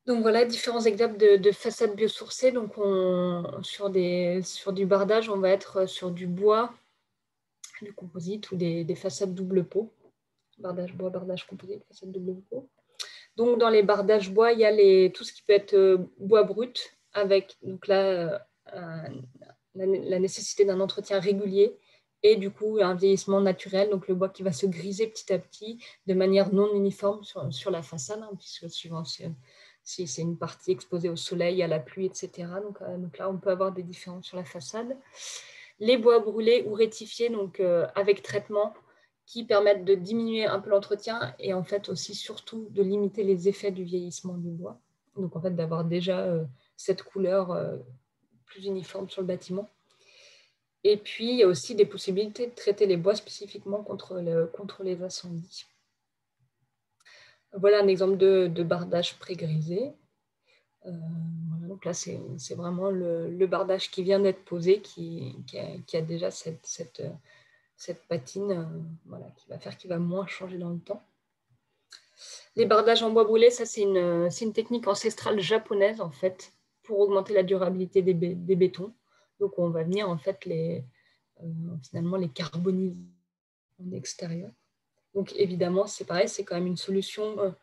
Donc voilà, différents exemples de façades biosourcées. Donc sur du bardage, on va être sur du bois, du composite ou des façades double pot. Bardage bois, bardage composite, façade double pot. Donc dans les bardages bois, il y a tout ce qui peut être bois brut, avec donc là, la nécessité d'un entretien régulier et du coup un vieillissement naturel, donc le bois qui va se griser petit à petit de manière non uniforme sur la façade, puisque suivant si c'est une partie exposée au soleil, à la pluie, etc. Donc là, on peut avoir des différences sur la façade. Les bois brûlés ou rectifiés, donc avec traitement, qui permettent de diminuer un peu l'entretien et en fait aussi surtout de limiter les effets du vieillissement du bois. Donc en fait d'avoir déjà cette couleur plus uniforme sur le bâtiment. Et puis il y a aussi des possibilités de traiter les bois spécifiquement contre les incendies. Voilà un exemple de bardage pré-grisé. Voilà, donc là c'est vraiment le bardage qui vient d'être posé, qui a déjà cette patine, voilà, qui va faire qu'il va moins changer dans le temps. Les bardages en bois brûlé, ça c'est une technique ancestrale japonaise en fait, pour augmenter la durabilité des bétons. Donc on va venir en fait finalement les carboniser en extérieur. Donc évidemment, c'est pareil, c'est quand même une solution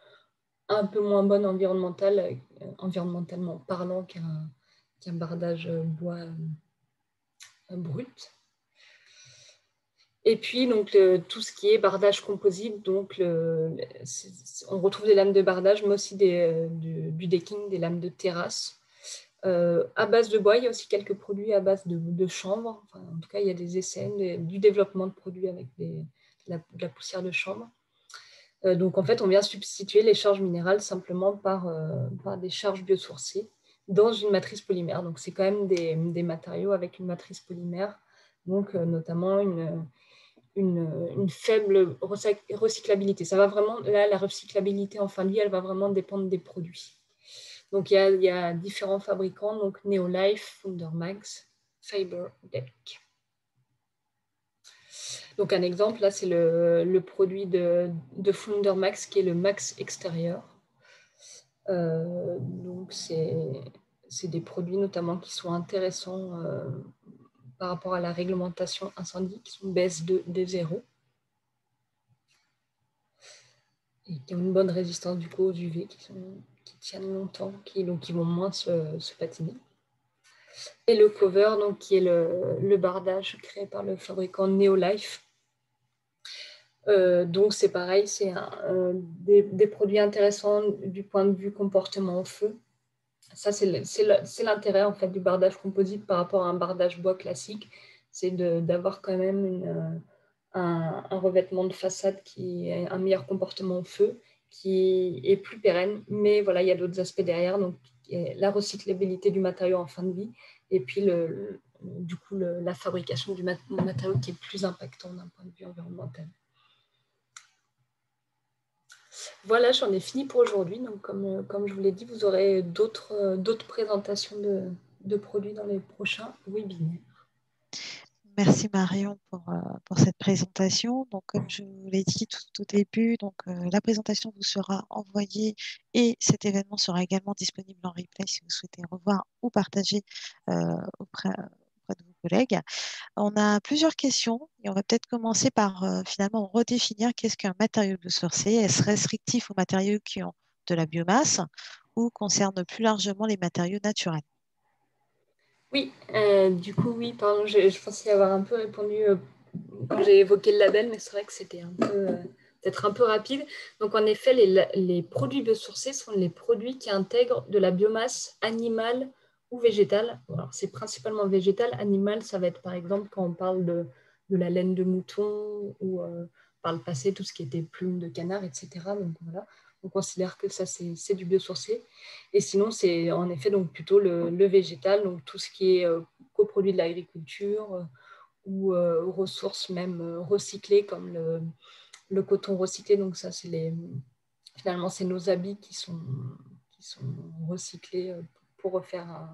un peu moins bonne environnementalement parlant qu'un bardage bois brut. Et puis, donc, tout ce qui est bardage composite, donc on retrouve des lames de bardage, mais aussi du decking, des lames de terrasse. À base de bois, il y a aussi quelques produits à base de chanvre. Enfin, en tout cas, il y a des essais du développement de produits avec de la poussière de chanvre. Donc, en fait, on vient substituer les charges minérales simplement par des charges biosourcées dans une matrice polymère. Donc, c'est quand même des matériaux avec une matrice polymère, donc notamment une faible recyclabilité. Ça va vraiment, là, la recyclabilité en fin de vie, elle va vraiment dépendre des produits. Donc, il y a différents fabricants, donc Neolife, Fundermax, Fiberdeck. Donc, un exemple, là, c'est le produit de Fundermax qui est le Max extérieur. Donc, c'est des produits notamment qui sont intéressants par rapport à la réglementation incendie, qui sont BS2 D0. Et qui ont une bonne résistance du coup aux UV, qui tiennent longtemps, qui vont moins se patiner. Et le cover, donc, qui est le bardage créé par le fabricant Neolife. Donc c'est pareil, c'est des produits intéressants du point de vue comportement au feu. Ça, c'est l'intérêt en fait du bardage composite par rapport à un bardage bois classique, c'est d'avoir quand même un revêtement de façade qui a un meilleur comportement au feu, qui est plus pérenne, mais voilà, il y a d'autres aspects derrière, donc la recyclabilité du matériau en fin de vie, et puis du coup la fabrication du matériau qui est plus impactant d'un point de vue environnemental. Voilà, j'en ai fini pour aujourd'hui. Donc, comme je vous l'ai dit, vous aurez d'autres présentations de produits dans les prochains webinaires. Merci Marion pour cette présentation. Donc, comme je vous l'ai dit tout au début, donc, la présentation vous sera envoyée et cet événement sera également disponible en replay si vous souhaitez revoir ou partager auprès de vos collègues. On a plusieurs questions et on va peut-être commencer par finalement redéfinir qu'est-ce qu'un matériau biosourcé. Est-ce restrictif aux matériaux qui ont de la biomasse ou concerne plus largement les matériaux naturels? Oui, du coup, oui, pardon, je pensais avoir un peu répondu quand j'ai évoqué le label, mais c'est vrai que c'était peut-être un peu rapide. Donc, en effet, les produits biosourcés sont les produits qui intègrent de la biomasse animale ou végétale. Alors, c'est principalement végétal. Animal, ça va être par exemple quand on parle de la laine de mouton ou par le passé, tout ce qui était plumes de canard, etc. Donc, voilà, on considère que ça, c'est du biosourcé. Et sinon, c'est en effet donc plutôt le végétal, donc tout ce qui est coproduit de l'agriculture ou ressources même recyclées comme le coton recyclé. Donc ça, finalement, c'est nos habits qui sont recyclés pour refaire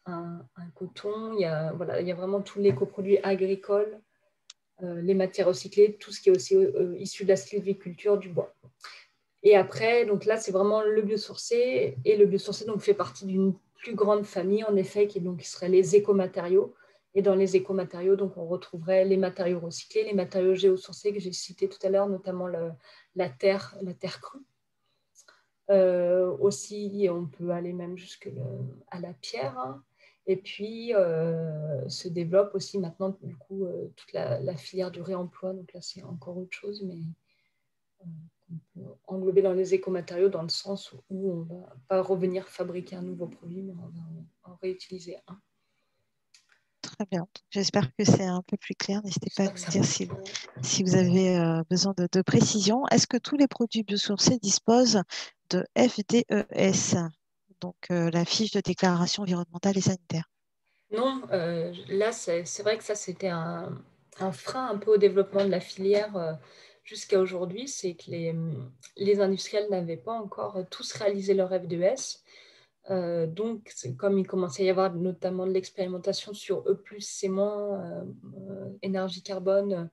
un coton. Il y a vraiment tous les coproduits agricoles, les matières recyclées, tout ce qui est aussi issu de la sylviculture, du bois. Et après, donc là, c'est vraiment le biosourcé. Et le biosourcé donc, fait partie d'une plus grande famille, en effet, qui serait les écomatériaux. Et dans les écomatériaux, donc, on retrouverait les matériaux recyclés, les matériaux géosourcés que j'ai cités tout à l'heure, notamment la terre crue. Aussi, on peut aller même à la pierre. Hein. Et puis, se développe aussi maintenant, du coup, toute la filière du réemploi. Donc là, c'est encore autre chose, mais on peut englober dans les écomatériaux dans le sens où on ne va pas revenir fabriquer un nouveau produit, mais on va en réutiliser un. Très bien. J'espère que c'est un peu plus clair. N'hésitez pas à nous dire si vous avez besoin de précision. Est-ce que tous les produits biosourcés disposent de FDES, donc la fiche de déclaration environnementale et sanitaire? Non, là, c'est vrai que ça, c'était un frein un peu au développement de la filière jusqu'à aujourd'hui, c'est que les industriels n'avaient pas encore tous réalisé leur FDES. Donc, comme il commençait à y avoir notamment de l'expérimentation sur E+, C-, énergie carbone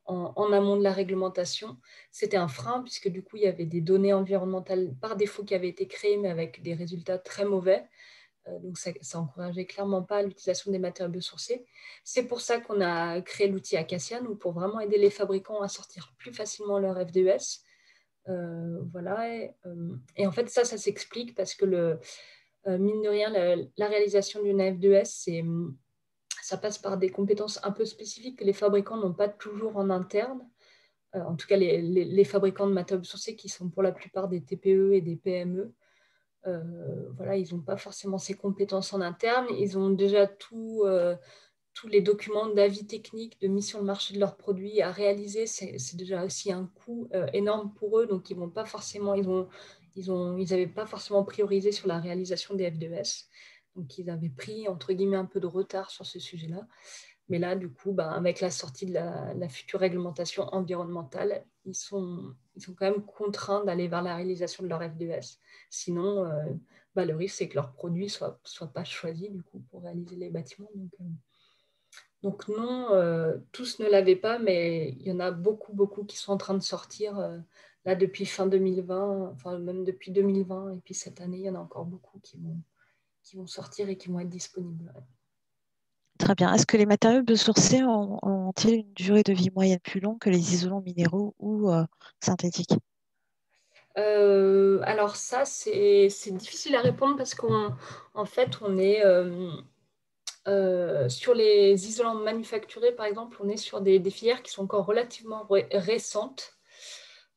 en amont de la réglementation. C'était un frein puisque du coup, il y avait des données environnementales par défaut qui avaient été créées, mais avec des résultats très mauvais. Donc, ça n'encourageait clairement pas l'utilisation des matériaux biosourcés. C'est pour ça qu'on a créé l'outil Acacia, nous, pour vraiment aider les fabricants à sortir plus facilement leur FDES. Voilà. Et en fait, ça s'explique parce que mine de rien, la réalisation d'une FDES, ça passe par des compétences un peu spécifiques que les fabricants n'ont pas toujours en interne. En tout cas, les fabricants de matériaux biosourcés qui sont pour la plupart des TPE et des PME. Voilà, ils n'ont pas forcément ces compétences en interne. Ils ont déjà tous les documents d'avis techniques, de mise sur le marché de leurs produits à réaliser. C'est déjà aussi un coût énorme pour eux. Donc, ils n'avaient pas forcément priorisé sur la réalisation des FDES. Donc, ils avaient pris, entre guillemets, un peu de retard sur ce sujet-là. Mais là, du coup, avec la sortie de la future réglementation environnementale, ils sont quand même contraints d'aller vers la réalisation de leur FDES. Sinon, le risque, c'est que leurs produits ne soient pas choisis du coup, pour réaliser les bâtiments. Donc non, tous ne l'avaient pas, mais il y en a beaucoup, beaucoup qui sont en train de sortir là depuis fin 2020, enfin même depuis 2020. Et puis cette année, il y en a encore beaucoup qui vont sortir et qui vont être disponibles. Très bien. Est-ce que les matériaux biosourcés ont-ils une durée de vie moyenne plus longue que les isolants minéraux ou synthétiques? Alors ça, c'est difficile à répondre parce qu'en fait, on est sur les isolants manufacturés, par exemple, on est sur des filières qui sont encore relativement récentes,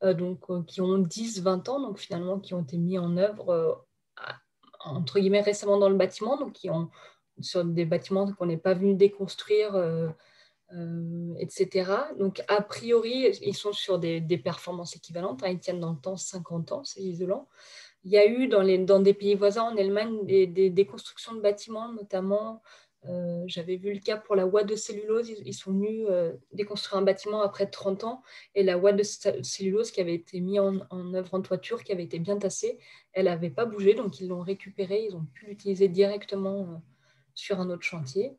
qui ont 10-20 ans, donc finalement qui ont été mis en œuvre entre guillemets récemment dans le bâtiment, donc qui ont sur des bâtiments qu'on n'est pas venu déconstruire, etc. Donc a priori, ils sont sur des performances équivalentes, hein, ils tiennent dans le temps 50 ans, ces isolants. Il y a eu dans des pays voisins en Allemagne des constructions de bâtiments, notamment, j'avais vu le cas pour la ouate de cellulose, ils sont venus déconstruire un bâtiment après 30 ans, et la ouate de cellulose qui avait été mise en œuvre en toiture, qui avait été bien tassée, elle n'avait pas bougé, donc ils l'ont récupérée, ils ont pu l'utiliser directement sur un autre chantier.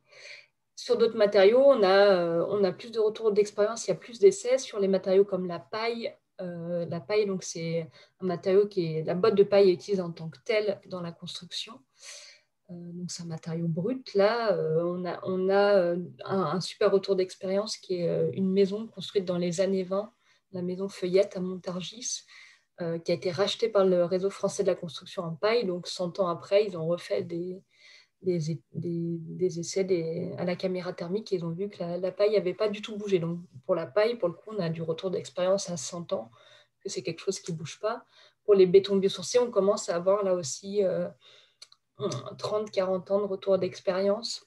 Sur d'autres matériaux, on a plus de retours d'expérience, il y a plus d'essais sur les matériaux comme la paille. La paille, donc c'est un matériau la botte de paille est utilisée en tant que telle dans la construction. Donc c'est un matériau brut. Là, on a un super retour d'expérience qui est une maison construite dans les années 20, la maison Feuillette à Montargis, qui a été rachetée par le réseau français de la construction en paille. Donc 100 ans après, ils ont refait des essais à la caméra thermique et ils ont vu que la paille n'avait pas du tout bougé. Donc pour la paille, pour le coup, on a du retour d'expérience à 100 ans, que c'est quelque chose qui ne bouge pas. Pour les bétons biosourcés, on commence à avoir là aussi 30-40 ans de retour d'expérience.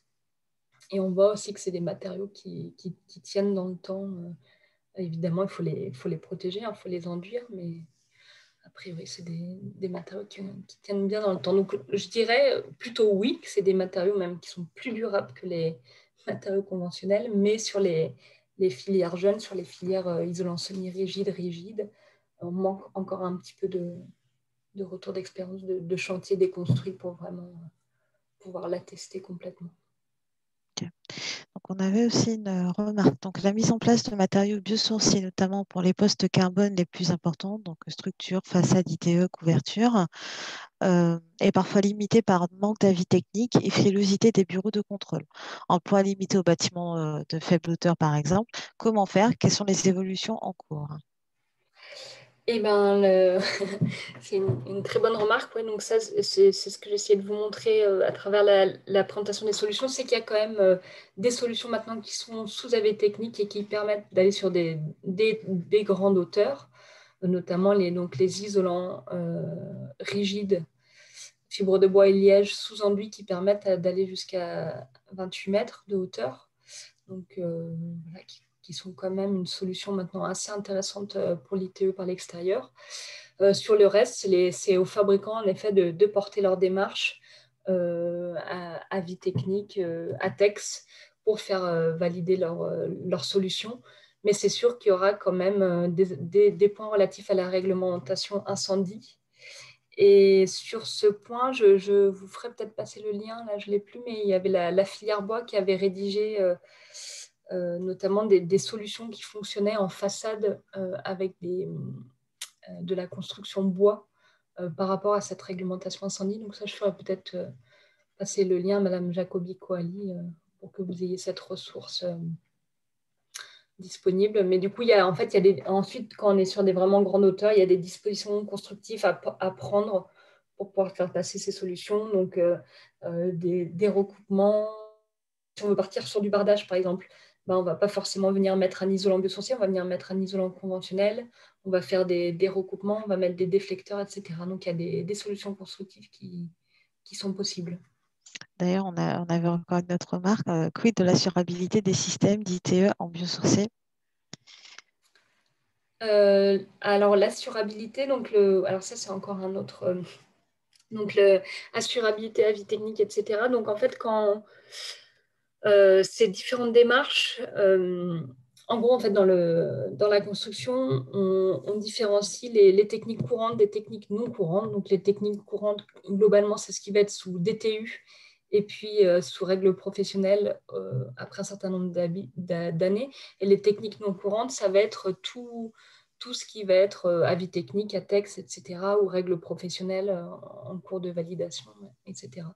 Et on voit aussi que c'est des matériaux qui tiennent dans le temps. Évidemment, il faut les protéger, il faut les enduire, mais a priori, c'est des matériaux qui tiennent bien dans le temps. Donc, je dirais plutôt oui, que c'est des matériaux même qui sont plus durables que les matériaux conventionnels, mais sur les filières jeunes, sur les filières isolants semi-rigides, rigides, on manque encore un petit peu de retour d'expérience de chantier déconstruit pour vraiment pouvoir l'attester complètement. Okay. Donc, on avait aussi une remarque. Donc, la mise en place de matériaux biosourcés, notamment pour les postes carbone les plus importants, donc structure, façade, ITE, couverture, est parfois limitée par manque d'avis technique et frilosité des bureaux de contrôle. Emploi limité aux bâtiments de faible hauteur, par exemple. Comment faire? Quelles sont les évolutions en cours? Eh ben, c'est une très bonne remarque. Ouais. Donc ça, c'est ce que j'essayais de vous montrer à travers la présentation des solutions, c'est qu'il y a quand même des solutions maintenant qui sont sous avis technique et qui permettent d'aller sur des grandes hauteurs, notamment les isolants rigides, fibres de bois et liège sous enduit qui permettent d'aller jusqu'à 28 mètres de hauteur. Donc, voilà, qui sont quand même une solution maintenant assez intéressante pour l'ITE par l'extérieur. Sur le reste, c'est aux fabricants, en effet, de porter leur démarche à avis technique, ATEX, pour faire valider leur solution. Mais c'est sûr qu'il y aura quand même des points relatifs à la réglementation incendie. Et sur ce point, je vous ferai peut-être passer le lien, là je ne l'ai plus, mais il y avait la filière bois qui avait rédigé notamment des solutions qui fonctionnaient en façade avec de la construction bois par rapport à cette réglementation incendie. Donc ça, je ferai peut-être passer le lien à Madame Jacobi-Coali pour que vous ayez cette ressource disponible. Mais du coup, ensuite, quand on est sur des vraiment grandes hauteurs, il y a des dispositions constructives à prendre pour pouvoir faire passer ces solutions. Donc, des recoupements. Si on veut partir sur du bardage, par exemple, on ne va pas forcément venir mettre un isolant biosourcé, on va venir mettre un isolant conventionnel, on va faire des recoupements, on va mettre des déflecteurs, etc. Donc, il y a des solutions constructives qui sont possibles. D'ailleurs, on avait encore une autre remarque. Quid de l'assurabilité des systèmes d'ITE en biosourcé? Alors, l'assurabilité, alors ça, c'est encore un autre... donc, l'assurabilité, avis technique, etc. Donc, en fait, quand ces différentes démarches, en gros, en fait, dans la construction, on différencie les techniques courantes des techniques non courantes. Donc, les techniques courantes, globalement, c'est ce qui va être sous DTU et puis sous règles professionnelles après un certain nombre d'années. Et les techniques non courantes, ça va être tout ce qui va être avis technique, ATEX, etc., ou règles professionnelles en cours de validation, etc.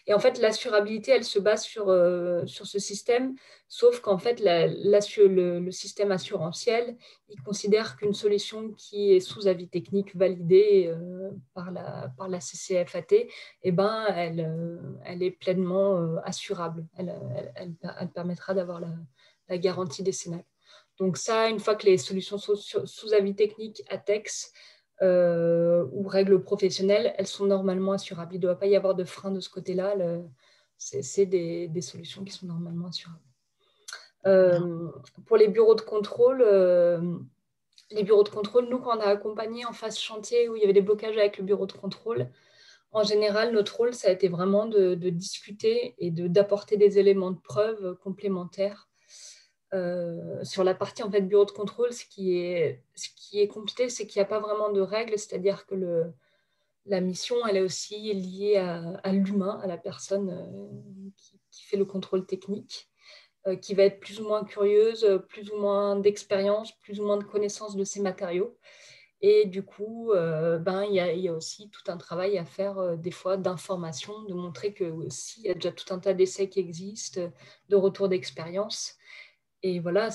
Et en fait, l'assurabilité, elle se base sur ce système, sauf qu'en fait, le système assurantiel, il considère qu'une solution qui est sous avis technique validée par la CCFAT, eh ben, elle est pleinement assurable. Elle permettra d'avoir la garantie décennale. Donc ça, une fois que les solutions sont sous avis technique, ATEX ou règles professionnelles, elles sont normalement assurables. Il ne doit pas y avoir de frein de ce côté-là. C'est des solutions qui sont normalement assurables. Pour les bureaux de contrôle, nous, quand on a accompagné en phase chantier où il y avait des blocages avec le bureau de contrôle, en général, notre rôle, ça a été vraiment de discuter et d'apporter des éléments de preuve complémentaires. Sur la partie en fait, bureau de contrôle, ce qui est compliqué, c'est qu'il n'y a pas vraiment de règles, c'est-à-dire que la mission, elle est aussi liée à l'humain, à la personne qui fait le contrôle technique, qui va être plus ou moins curieuse, plus ou moins d'expérience, plus ou moins de connaissance de ces matériaux. Et du coup, il y a aussi tout un travail à faire des fois d'information, de montrer que s'il y a déjà tout un tas d'essais qui existent, de retours d'expérience. Et voilà,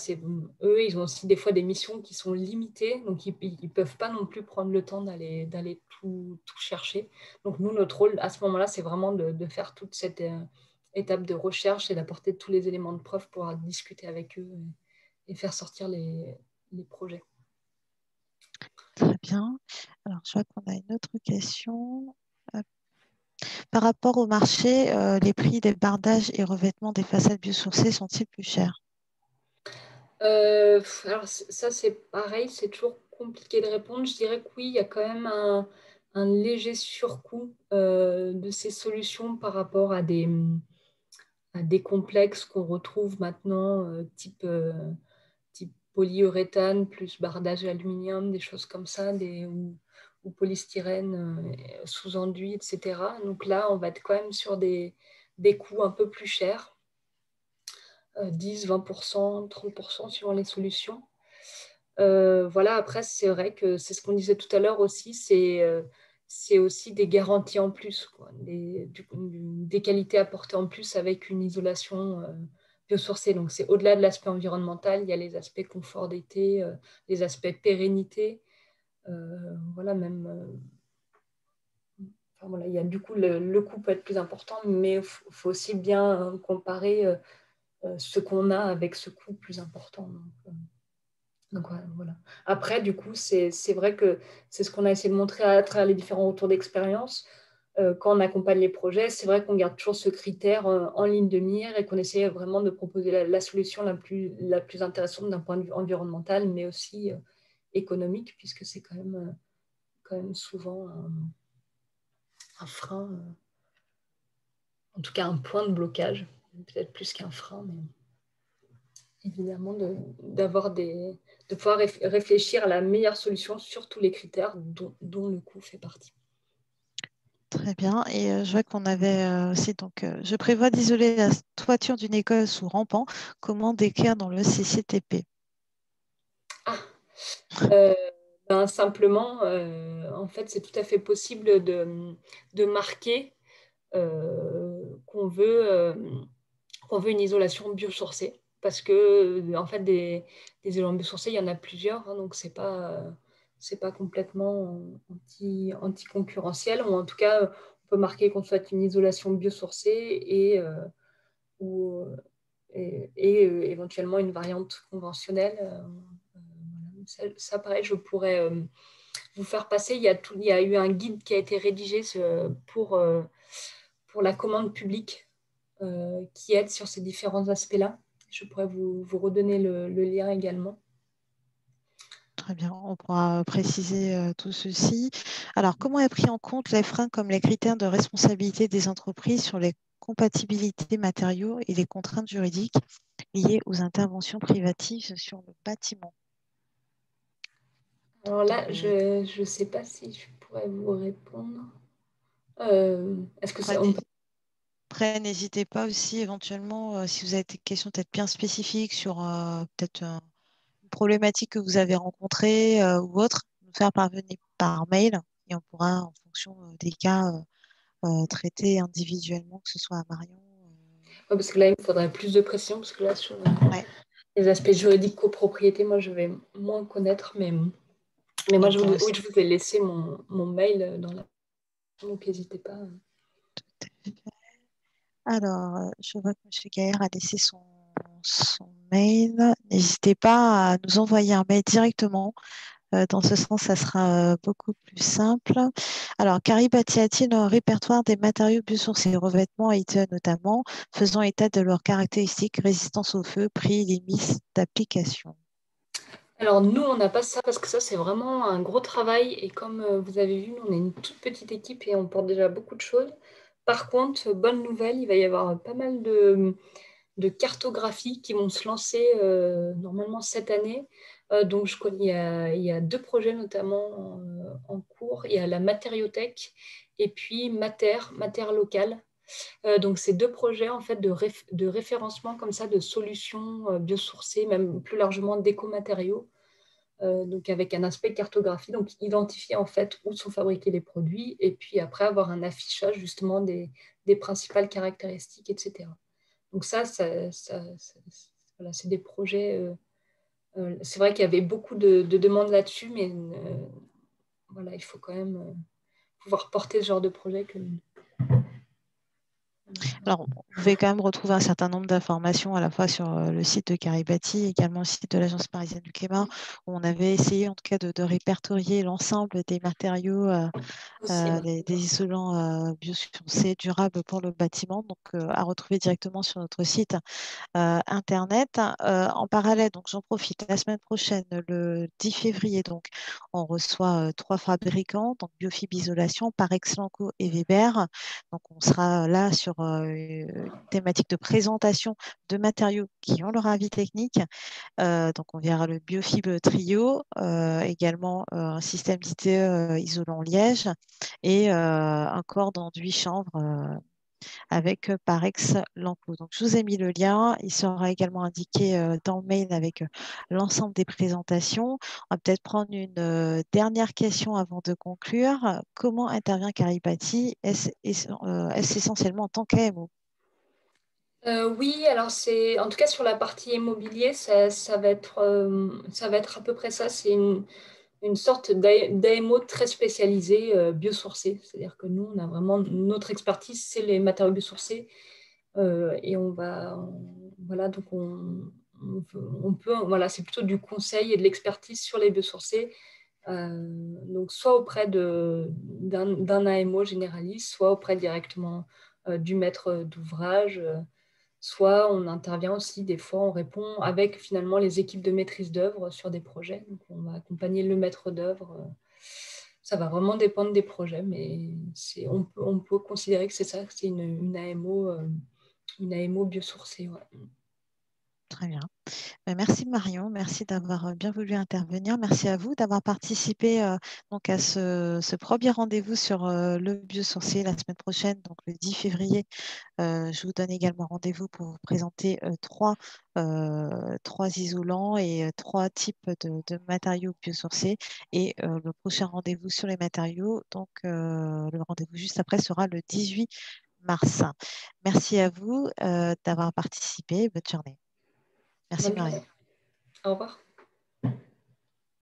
eux, ils ont aussi des fois des missions qui sont limitées, donc ils ne peuvent pas non plus prendre le temps d'aller tout chercher. Donc nous, notre rôle à ce moment-là, c'est vraiment de faire toute cette étape de recherche et d'apporter tous les éléments de preuve pour discuter avec eux et faire sortir les projets. Très bien. Alors, je vois qu'on a une autre question. Par rapport au marché, les prix des bardages et revêtements des façades biosourcées sont-ils plus chers? Alors ça, c'est pareil, c'est toujours compliqué de répondre. Je dirais que oui, il y a quand même un léger surcoût de ces solutions par rapport à des complexes qu'on retrouve maintenant, type polyuréthane plus bardage aluminium, des choses comme ça, ou polystyrène sous enduit, etc. Donc là, on va être quand même sur des coûts un peu plus chers. 10, 20%, 30% suivant les solutions. Voilà, après, c'est vrai que c'est ce qu'on disait tout à l'heure aussi, c'est aussi des garanties en plus, quoi, des qualités apportées en plus avec une isolation biosourcée. Donc, c'est au-delà de l'aspect environnemental, il y a les aspects confort d'été, les aspects pérennité. Voilà, même. Enfin, voilà, il y a, du coup, le coût peut être plus important, mais il faut aussi bien comparer ce qu'on a avec ce coût plus important. Donc voilà. Après, du coup, c'est vrai que c'est ce qu'on a essayé de montrer à travers les différents retours d'expérience. Quand on accompagne les projets, c'est vrai qu'on garde toujours ce critère en ligne de mire et qu'on essaie vraiment de proposer la solution la plus intéressante d'un point de vue environnemental, mais aussi économique, puisque c'est quand même souvent un frein, en tout cas un point de blocage, peut-être plus qu'un frein, mais évidemment de pouvoir réfléchir à la meilleure solution sur tous les critères dont le coût fait partie. Très bien. Et je vois qu'on avait aussi, donc, je prévois d'isoler la toiture d'une école sous rampant. Comment décrire dans le CCTP? Ah, euh, ben, simplement, en fait, c'est tout à fait possible de marquer qu'on qu'on veut une isolation biosourcée. Parce que, en fait, des isolants biosourcés, il y en a plusieurs, hein, donc c'est pas complètement anti-concurrentiel, ou en tout cas, on peut marquer qu'on souhaite une isolation biosourcée ou, éventuellement une variante conventionnelle. Ça, pareil, je pourrais vous faire passer. Il y a eu un guide qui a été rédigé pour la commande publique qui aide sur ces différents aspects-là. Je pourrais vous redonner le lien également. Très bien, on pourra préciser tout ceci. Alors, comment est pris en compte les freins comme les critères de responsabilité des entreprises sur les compatibilités matériaux et les contraintes juridiques liées aux interventions privatives sur le bâtiment? Alors là, Donc, je ne sais pas si je pourrais vous répondre. Est-ce que après, on peut... après, n'hésitez pas aussi éventuellement, si vous avez des questions peut-être bien spécifiques sur peut-être une problématique que vous avez rencontrée ou autre, nous faire parvenir par mail et on pourra, en fonction des cas, traiter individuellement, que ce soit à Marion. Ouais, parce que là, il me faudrait plus de précision, parce que là, sur Ouais. les aspects juridiques copropriété, moi, je vais moins connaître, mais Et moi, on pourra oui, aussi. je vous ai laissé mon mail dans la... Donc, n'hésitez pas. Alors, je vois que M. Gaillard a laissé son mail. N'hésitez pas à nous envoyer un mail directement. Dans ce sens, ça sera beaucoup plus simple. Alors, Caribati a-t-il un répertoire des matériaux biosourcés, revêtements et ITE notamment, faisant état de leurs caractéristiques, résistance au feu, prix, limites d'application? Alors, nous, on n'a pas ça, parce que ça, c'est vraiment un gros travail. Et comme vous avez vu, nous, on est une toute petite équipe et on porte déjà beaucoup de choses. Par contre, bonne nouvelle, il va y avoir pas mal de cartographies qui vont se lancer normalement cette année. Donc, il y a deux projets notamment en cours. Il y a la matériothèque et puis Mater local. Donc, c'est deux projets en fait de référencement comme ça de solutions biosourcées, même plus largement d'écomatériaux. Donc, avec un aspect cartographie, donc identifier en fait où sont fabriqués les produits et puis après avoir un affichage justement des principales caractéristiques, etc. Donc voilà, c'est des projets. C'est vrai qu'il y avait beaucoup de demandes là-dessus, mais voilà, il faut quand même pouvoir porter ce genre de projet. Alors, vous pouvez quand même retrouver un certain nombre d'informations à la fois sur le site de Caribati, également le site de l'Agence parisienne du climat, où on avait essayé en tout cas de répertorier l'ensemble des matériaux, Aussi, ouais. des isolants biosourcés durables pour le bâtiment, donc à retrouver directement sur notre site Internet. En parallèle, donc j'en profite, la semaine prochaine, le 10 février, donc, on reçoit trois fabricants, donc Biofib Isolation, Parex Lanco et Weber. Donc on sera là sur une thématique de présentation de matériaux qui ont leur avis technique. Donc on verra le Biofib Trio, également un système d'ITE isolant liège et un corps d'enduit chanvre avec Parex Lampo. Donc, je vous ai mis le lien. Il sera également indiqué dans le mail avec l'ensemble des présentations. On va peut-être prendre une dernière question avant de conclure. Comment intervient Caribati? Est-ce essentiellement en tant qu'AMO? Oui, alors c'est en tout cas sur la partie immobilier, ça va être à peu près ça. C'est une sorte d'AMO très spécialisé, biosourcé. C'est-à-dire que nous, on a vraiment notre expertise, c'est les matériaux biosourcés. Et voilà, donc on peut, voilà, c'est plutôt du conseil et de l'expertise sur les biosourcés. Donc soit auprès d'un AMO généraliste, soit auprès directement du maître d'ouvrage. Soit on intervient aussi, des fois, on répond avec finalement les équipes de maîtrise d'œuvre sur des projets. Donc on va accompagner le maître d'œuvre. Ça va vraiment dépendre des projets, mais on peut considérer que c'est ça, que c'est une AMO biosourcée. Ouais. Très bien. Merci Marion, merci d'avoir bien voulu intervenir. Merci à vous d'avoir participé donc à ce premier rendez-vous sur le biosourcé la semaine prochaine, donc le 10 février. Je vous donne également rendez-vous pour vous présenter trois isolants et trois types de matériaux biosourcés. Et le prochain rendez-vous sur les matériaux, donc le rendez-vous juste après sera le 18 mars. Merci à vous d'avoir participé. Bonne journée. Merci Bonne Marion. journée. Au revoir.